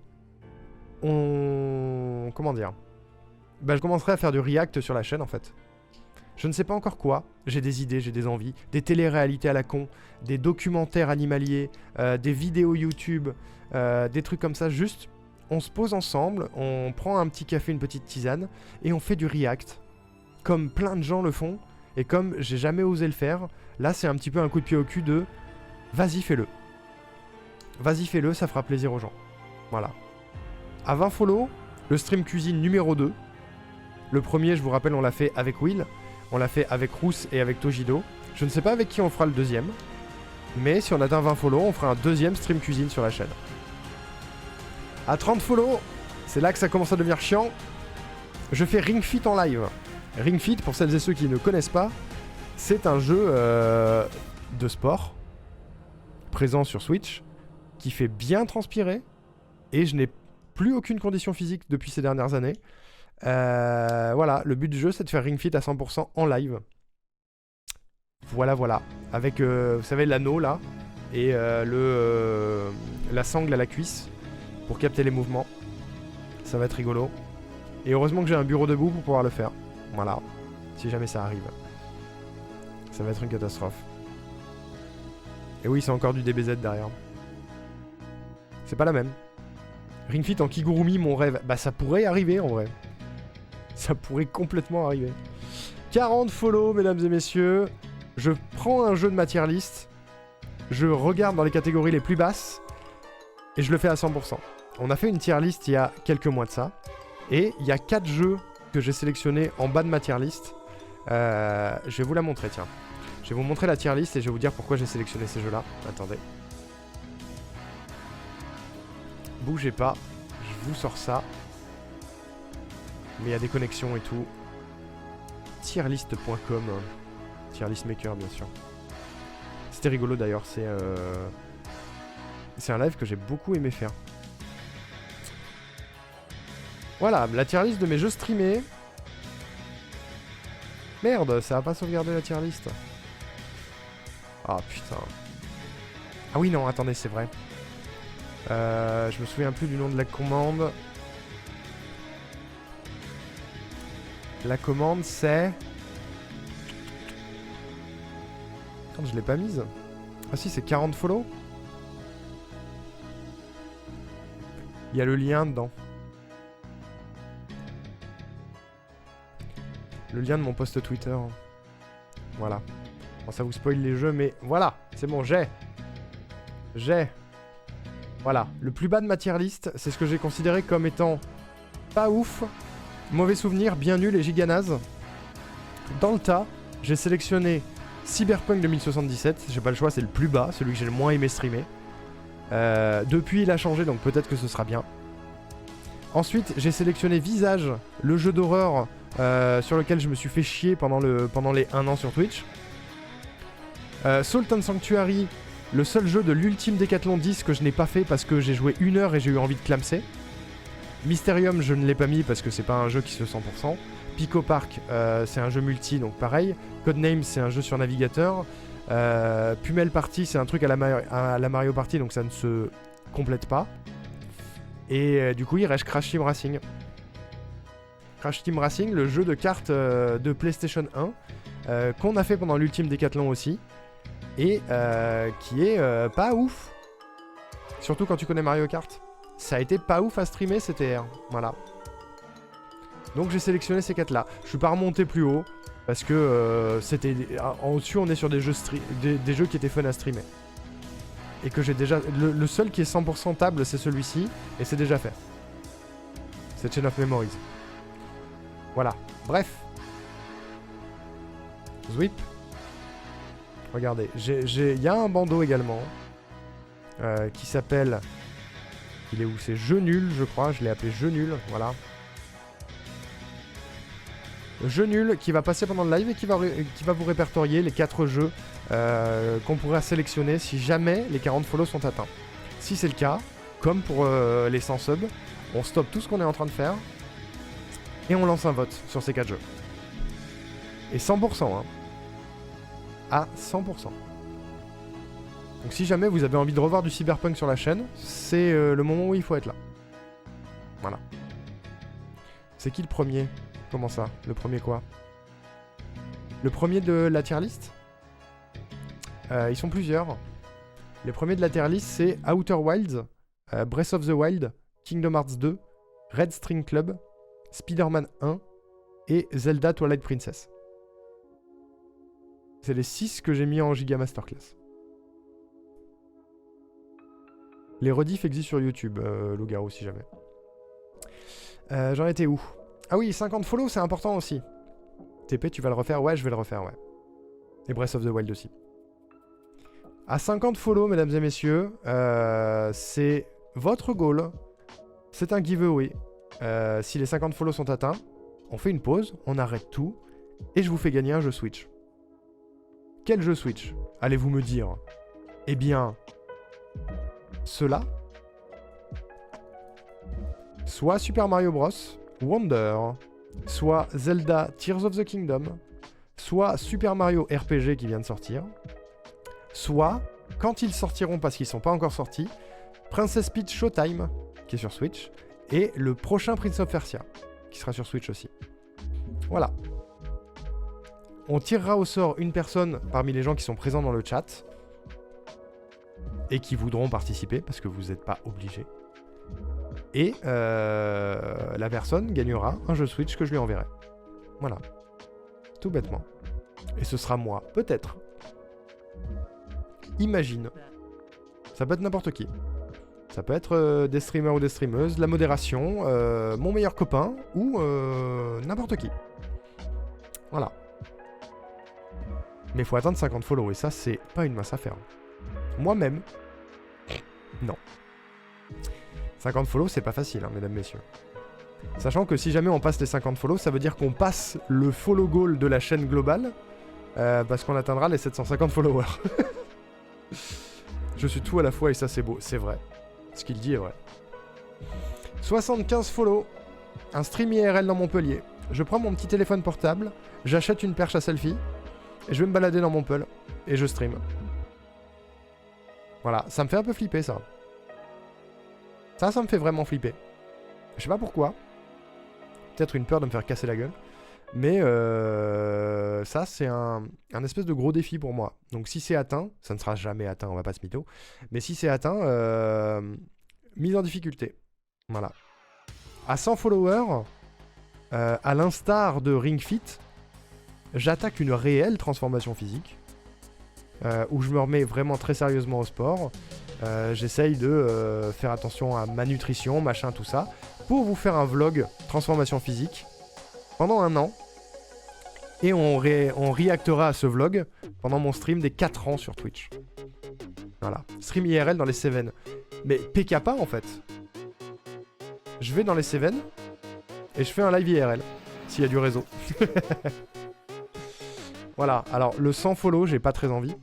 comment dire? Bah, je commencerai à faire du react sur la chaîne en fait. Je ne sais pas encore quoi, j'ai des idées, j'ai des envies, des téléréalités à la con, des documentaires animaliers, des vidéos YouTube, des trucs comme ça. Juste, on se pose ensemble, on prend un petit café, une petite tisane, et on fait du react. Comme plein de gens le font, et comme j'ai jamais osé le faire, là c'est un petit peu un coup de pied au cul de « vas-y fais-le ». Vas-y fais-le, ça fera plaisir aux gens. Voilà. À 20 follow, le stream cuisine numéro 2. Le premier, je vous rappelle, on l'a fait avec Will. On l'a fait avec Rousse et avec Tojido. Je ne sais pas avec qui on fera le deuxième. Mais si on atteint 20 follow, on fera un deuxième stream cuisine sur la chaîne. À 30 follow, c'est là que ça commence à devenir chiant. Je fais Ring Fit en live. Ring Fit, pour celles et ceux qui ne connaissent pas, c'est un jeu de sport présent sur Switch qui fait bien transpirer. Et je n'ai plus aucune condition physique depuis ces dernières années. Voilà, le but du jeu c'est de faire Ring Fit à 100% en live. Voilà, voilà. Avec, vous savez, l'anneau là. Et la sangle à la cuisse. Pour capter les mouvements. Ça va être rigolo. Et heureusement que j'ai un bureau debout pour pouvoir le faire. Voilà. Si jamais ça arrive. Ça va être une catastrophe. Et oui, c'est encore du DBZ derrière. C'est pas la même. Ring Fit en Kigurumi, mon rêve. Bah ça pourrait arriver en vrai. Ça pourrait complètement arriver. 40 follow, mesdames et messieurs. Je prends un jeu de ma tier list. Je regarde dans les catégories les plus basses. Et je le fais à 100%. On a fait une tier list il y a quelques mois de ça. Et il y a 4 jeux que j'ai sélectionnés en bas de ma tier list. Je vais vous la montrer, tiens. Je vais vous montrer la tier list et je vais vous dire pourquoi j'ai sélectionné ces jeux-là. Attendez. Bougez pas. Je vous sors ça. Mais il y a des connexions et tout. Tierlist.com. Tierlist Maker, bien sûr. C'était rigolo d'ailleurs. C'est un live que j'ai beaucoup aimé faire. Voilà, la tier list de mes jeux streamés. Merde, ça va pas sauvegarder la tier list. Ah putain. Ah oui, non, attendez, c'est vrai. Je me souviens plus du nom de la commande. La commande, c'est... Quand je l'ai pas mise. Ah si, c'est 40 follow. Il y a le lien dedans. Le lien de mon post Twitter. Voilà. Bon, ça vous spoil les jeux, mais voilà. C'est bon, j'ai. Voilà. Le plus bas de ma tier list, c'est ce que j'ai considéré comme étant pas ouf, mauvais souvenir, bien nul et giga naze. Dans le tas, j'ai sélectionné Cyberpunk 2077. J'ai pas le choix, c'est le plus bas, celui que j'ai le moins aimé streamer. Depuis, il a changé, donc peut-être que ce sera bien. Ensuite, j'ai sélectionné Visage, le jeu d'horreur sur lequel je me suis fait chier pendant les 1 an sur Twitch. Salt and Sanctuary, le seul jeu de l'ultime Décathlon 10 que je n'ai pas fait parce que j'ai joué 1 heure et j'ai eu envie de clamser. Mysterium, je ne l'ai pas mis parce que c'est pas un jeu qui se 100%. Pico Park, c'est un jeu multi, donc pareil. Codenames, c'est un jeu sur navigateur. Pummel Party, c'est un truc à la Mario Party, donc ça ne se complète pas. Et du coup, il reste Crash Team Racing. Crash Team Racing, le jeu de cartes de PlayStation 1, qu'on a fait pendant l'ultime Décathlon aussi. Et qui est pas ouf. Surtout quand tu connais Mario Kart. Ça a été pas ouf à streamer, c'était voilà. Donc j'ai sélectionné ces 4-là. Je suis pas remonté plus haut. Parce que c'était... En dessus, on est sur des jeux, des jeux qui étaient fun à streamer. Et que j'ai déjà... Le seul qui est 100% table, c'est celui-ci. Et c'est déjà fait. C'est Chain of Memories. Voilà. Bref. Zwip. Regardez. Il y a un bandeau également. Qui s'appelle... Il est où? C'est Jeu Nul, je crois. Je l'ai appelé Jeu Nul. Voilà. Jeu nul qui va passer pendant le live et qui va vous répertorier les 4 jeux qu'on pourrait sélectionner si jamais les 40 follow sont atteints. Si c'est le cas, comme pour les 100 subs, on stoppe tout ce qu'on est en train de faire et on lance un vote sur ces 4 jeux. Et 100%, hein. À 100%. Donc si jamais vous avez envie de revoir du Cyberpunk sur la chaîne, c'est le moment où il faut être là. Voilà. C'est qui le premier ? Comment ça? Le premier quoi? Le premier de la tier list? Ils sont plusieurs. Les premiers de la tier list, c'est Outer Wilds, Breath of the Wild, Kingdom Hearts 2, Red String Club, Spider-Man 1 et Zelda Twilight Princess. C'est les 6 que j'ai mis en Giga Masterclass. Les rediffs existent sur YouTube, Loup-Garou, si jamais. J'en étais où? Ah oui, 50 follow, c'est important aussi. TP, tu vas le refaire? Ouais, je vais le refaire, ouais. Et Breath of the Wild aussi. À 50 follow, mesdames et messieurs, c'est votre goal. C'est un giveaway. Si les 50 follow sont atteints, on fait une pause, on arrête tout, et je vous fais gagner un jeu Switch. Quel jeu Switch? Allez-vous me dire? Eh bien, cela. Soit Super Mario Bros. Wonder, soit Zelda Tears of the Kingdom, soit Super Mario RPG qui vient de sortir, soit, quand ils sortiront parce qu'ils sont pas encore sortis, Princess Peach Showtime, qui est sur Switch, et le prochain Prince of Persia, qui sera sur Switch aussi. Voilà. On tirera au sort une personne parmi les gens qui sont présents dans le chat, et qui voudront participer, parce que vous n'êtes pas obligés. Et la personne gagnera un jeu Switch que je lui enverrai. Voilà. Tout bêtement. Et ce sera moi, peut-être. Imagine. Ça peut être n'importe qui. Ça peut être des streamers ou des streameuses, la modération, mon meilleur copain, ou n'importe qui. Voilà. Mais il faut atteindre 50 follow, et ça, c'est pas une mince affaire. Moi-même, non. 50 follow, c'est pas facile, hein, mesdames, messieurs. Sachant que si jamais on passe les 50 follow, ça veut dire qu'on passe le follow goal de la chaîne globale, parce qu'on atteindra les 750 followers. Je suis tout à la fois, et ça, c'est beau, c'est vrai. Ce qu'il dit est vrai. 75 follow, un stream IRL dans Montpellier. Je prends mon petit téléphone portable, j'achète une perche à selfie, et je vais me balader dans Montpellier, et je stream. Voilà, ça me fait un peu flipper, ça. Ça me fait vraiment flipper. Je sais pas pourquoi. Peut-être une peur de me faire casser la gueule. Mais ça, c'est un espèce de gros défi pour moi. Donc si c'est atteint, ça ne sera jamais atteint, on va pas se mytho. Mais si c'est atteint, mise en difficulté. Voilà. À 100 followers, à l'instar de Ring Fit, j'attaque une réelle transformation physique. Où je me remets vraiment très sérieusement au sport. J'essaye de faire attention à ma nutrition, machin, tout ça. Pour vous faire un vlog transformation physique pendant 1 an. Et on reactera à ce vlog pendant mon stream des 4 ans sur Twitch. Voilà. Stream IRL dans les Cévennes. Mais PK pas en fait. Je vais dans les Cévennes et je fais un live IRL. S'il y a du réseau. Voilà. Alors le 100 follow, j'ai pas très envie.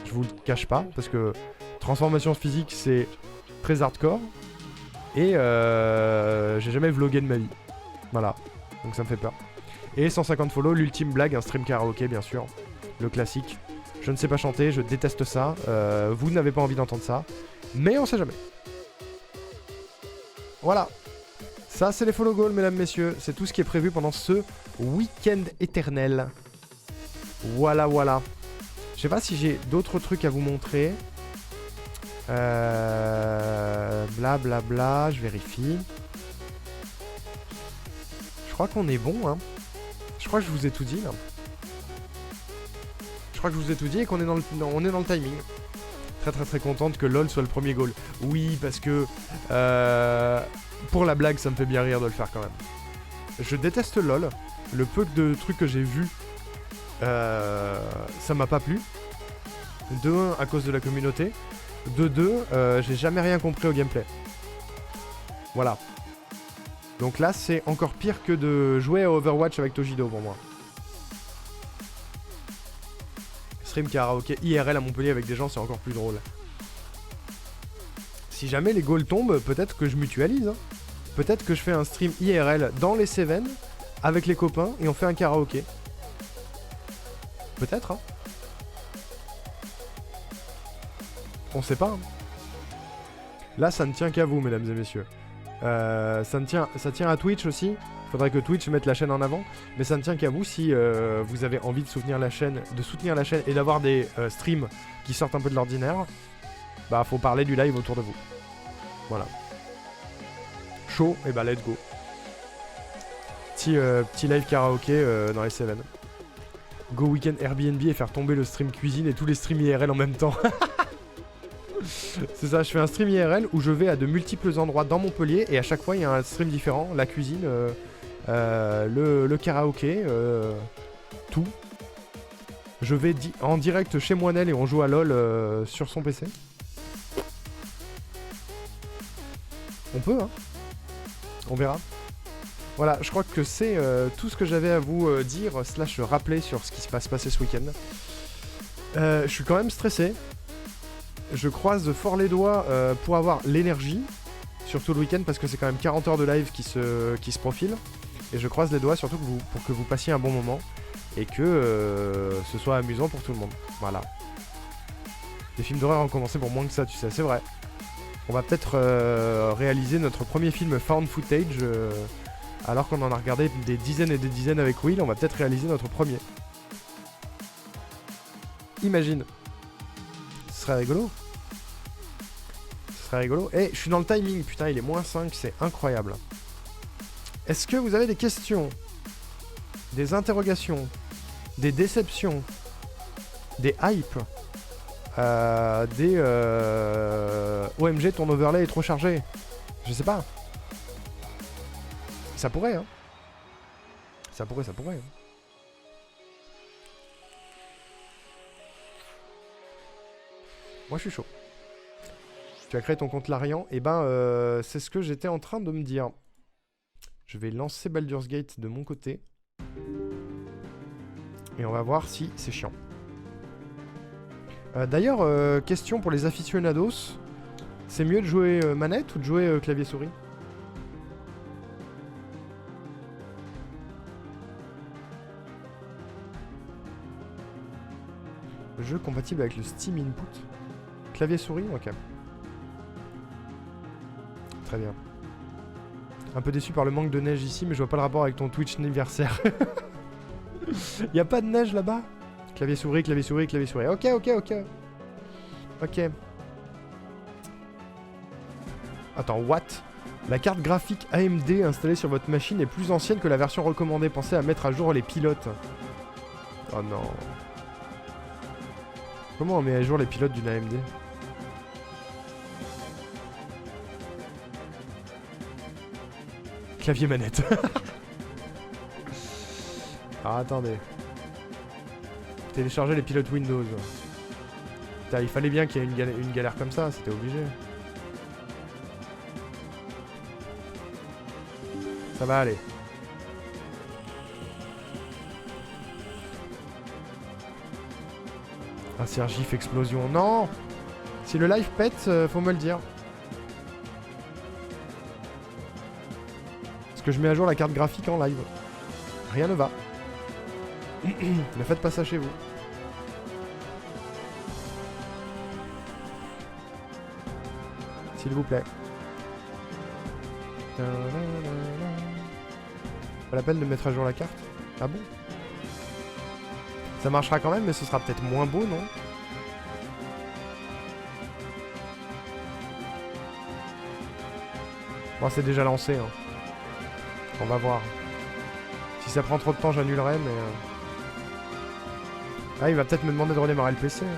Je vous le cache pas. Parce que transformation physique, c'est très hardcore. Et j'ai jamais vlogué de ma vie. Voilà. Donc ça me fait peur. Et 150 follow, l'ultime blague, un stream karaoké bien sûr. Le classique. Je ne sais pas chanter, je déteste ça. Vous n'avez pas envie d'entendre ça. Mais on sait jamais. Voilà. Ça c'est les follow goals mesdames, messieurs. C'est tout ce qui est prévu pendant ce week-end éternel. Voilà, voilà. Je sais pas si j'ai d'autres trucs à vous montrer. Bla bla bla, je vérifie. Je crois qu'on est bon, hein. Je crois que je vous ai tout dit, là. Je crois que je vous ai tout dit et qu'on est dans le timing. Très très très contente que LOL soit le premier goal. Oui, parce que... pour la blague, ça me fait bien rire de le faire quand même. Je déteste LOL. Le peu de trucs que j'ai vu, ça m'a pas plu. De 1, à cause de la communauté. De 2, j'ai jamais rien compris au gameplay. Voilà. Donc là, c'est encore pire que de jouer à Overwatch avec Tojido pour moi. Stream karaoké IRL à Montpellier avec des gens, c'est encore plus drôle. Si jamais les goals tombent, peut-être que je mutualise. Hein. Peut-être que je fais un stream IRL dans les Cévennes avec les copains et on fait un karaoké. Peut-être, hein. On sait pas. Hein. Là, ça ne tient qu'à vous, mesdames et messieurs. Ça tient à Twitch aussi. Faudrait que Twitch mette la chaîne en avant. Mais ça ne tient qu'à vous si vous avez envie de soutenir la chaîne et d'avoir des streams qui sortent un peu de l'ordinaire. Bah, faut parler du live autour de vous. Voilà. Chaud, et bah, let's go. Petit live karaoké dans les Cévennes. Go weekend Airbnb et faire tomber le stream cuisine et tous les streams IRL en même temps. C'est ça, je fais un stream IRL où je vais à de multiples endroits dans Montpellier et à chaque fois il y a un stream différent, la cuisine, le karaoké, tout. Je vais en direct chez Moinel et on joue à LOL sur son PC. On peut, hein. On verra. Voilà, je crois que c'est tout ce que j'avais à vous dire, / rappeler sur ce qui va se passer ce week-end. Je suis quand même stressé. Je croise fort les doigts pour avoir l'énergie, surtout le week-end, parce que c'est quand même 40 heures de live qui se profilent. Et je croise les doigts surtout pour que vous passiez un bon moment et que ce soit amusant pour tout le monde. Voilà. Les films d'horreur ont commencé pour moins que ça, tu sais, c'est vrai. On va peut-être réaliser notre premier film found footage, alors qu'on en a regardé des dizaines et des dizaines avec Will, on va peut-être réaliser notre premier. Imagine. Ce serait rigolo. Ce serait rigolo. Eh, je suis dans le timing, putain, il est -5, c'est incroyable. Est-ce que vous avez des questions? Des interrogations? Des déceptions? Des hypes? OMG, ton overlay est trop chargé. Je sais pas. Ça pourrait, hein. Ça pourrait, hein. Moi je suis chaud. Tu as créé ton compte Larian? Eh ben, c'est ce que j'étais en train de me dire. Je vais lancer Baldur's Gate de mon côté. Et on va voir si c'est chiant. D'ailleurs, question pour les aficionados. C'est mieux de jouer manette ou de jouer clavier-souris? Jeu compatible avec le Steam Input. Clavier-souris? Ok. Très bien. Un peu déçu par le manque de neige ici, mais je vois pas le rapport avec ton Twitch anniversaire. Y a pas de neige là-bas? Clavier-souris, clavier-souris, clavier-souris. Ok, ok, ok. Ok. Attends, what? La carte graphique AMD installée sur votre machine est plus ancienne que la version recommandée. Pensez à mettre à jour les pilotes. Oh non. Comment on met à jour les pilotes d'une AMD? Clavier manette. Alors attendez. Télécharger les pilotes Windows. Putain, il fallait bien qu'il y ait une galère comme ça, c'était obligé. Ça va aller. Un GIF explosion. Non! Si le live pète, faut me le dire. Parce que je mets à jour la carte graphique en live. Rien ne va. Ne faites pas ça chez vous. S'il vous plaît. Pas la peine de mettre à jour la carte? Ah bon? Ça marchera quand même, mais ce sera peut-être moins beau, non? Bon, c'est déjà lancé, hein. On va voir. Si ça prend trop de temps, j'annulerai, mais... Ah, il va peut-être me demander de redémarrer le PC. Hein.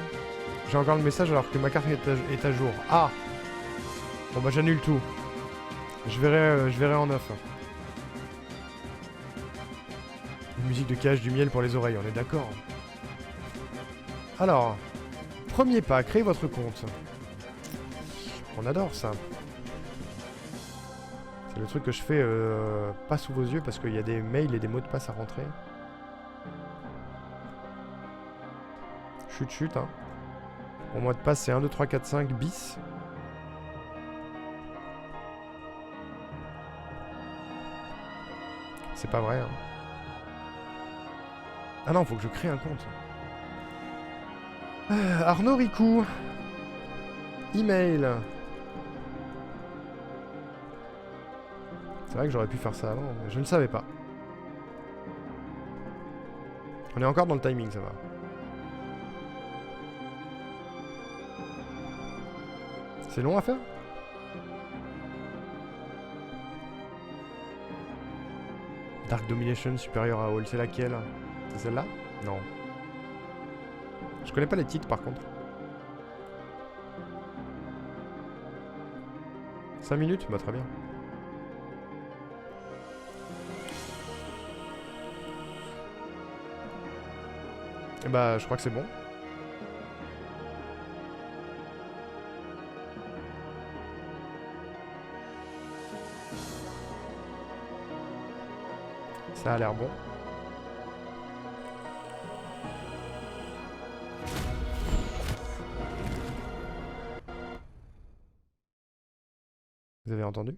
J'ai encore le message alors que ma carte est à jour. Ah! Bon bah j'annule tout. Je verrai en off. Une musique de cage, du miel pour les oreilles, on est d'accord. Alors, premier pas, créez votre compte. On adore ça. C'est le truc que je fais pas sous vos yeux parce qu'il y a des mails et des mots de passe à rentrer. Chut chut hein. Mon mot de passe c'est 1, 2, 3, 4, 5 bis. C'est pas vrai hein. Ah non, faut que je crée un compte. Arnaud Ricou. Email. C'est vrai que j'aurais pu faire ça avant, mais je ne savais pas. On est encore dans le timing, ça va. C'est long à faire? Dark Domination supérieur à All, c'est laquelle? C'est celle-là? Non. Je connais pas les titres par contre. 5 minutes? Bah très bien. Et bah je crois que c'est bon. Ça a l'air bon. Vous avez entendu?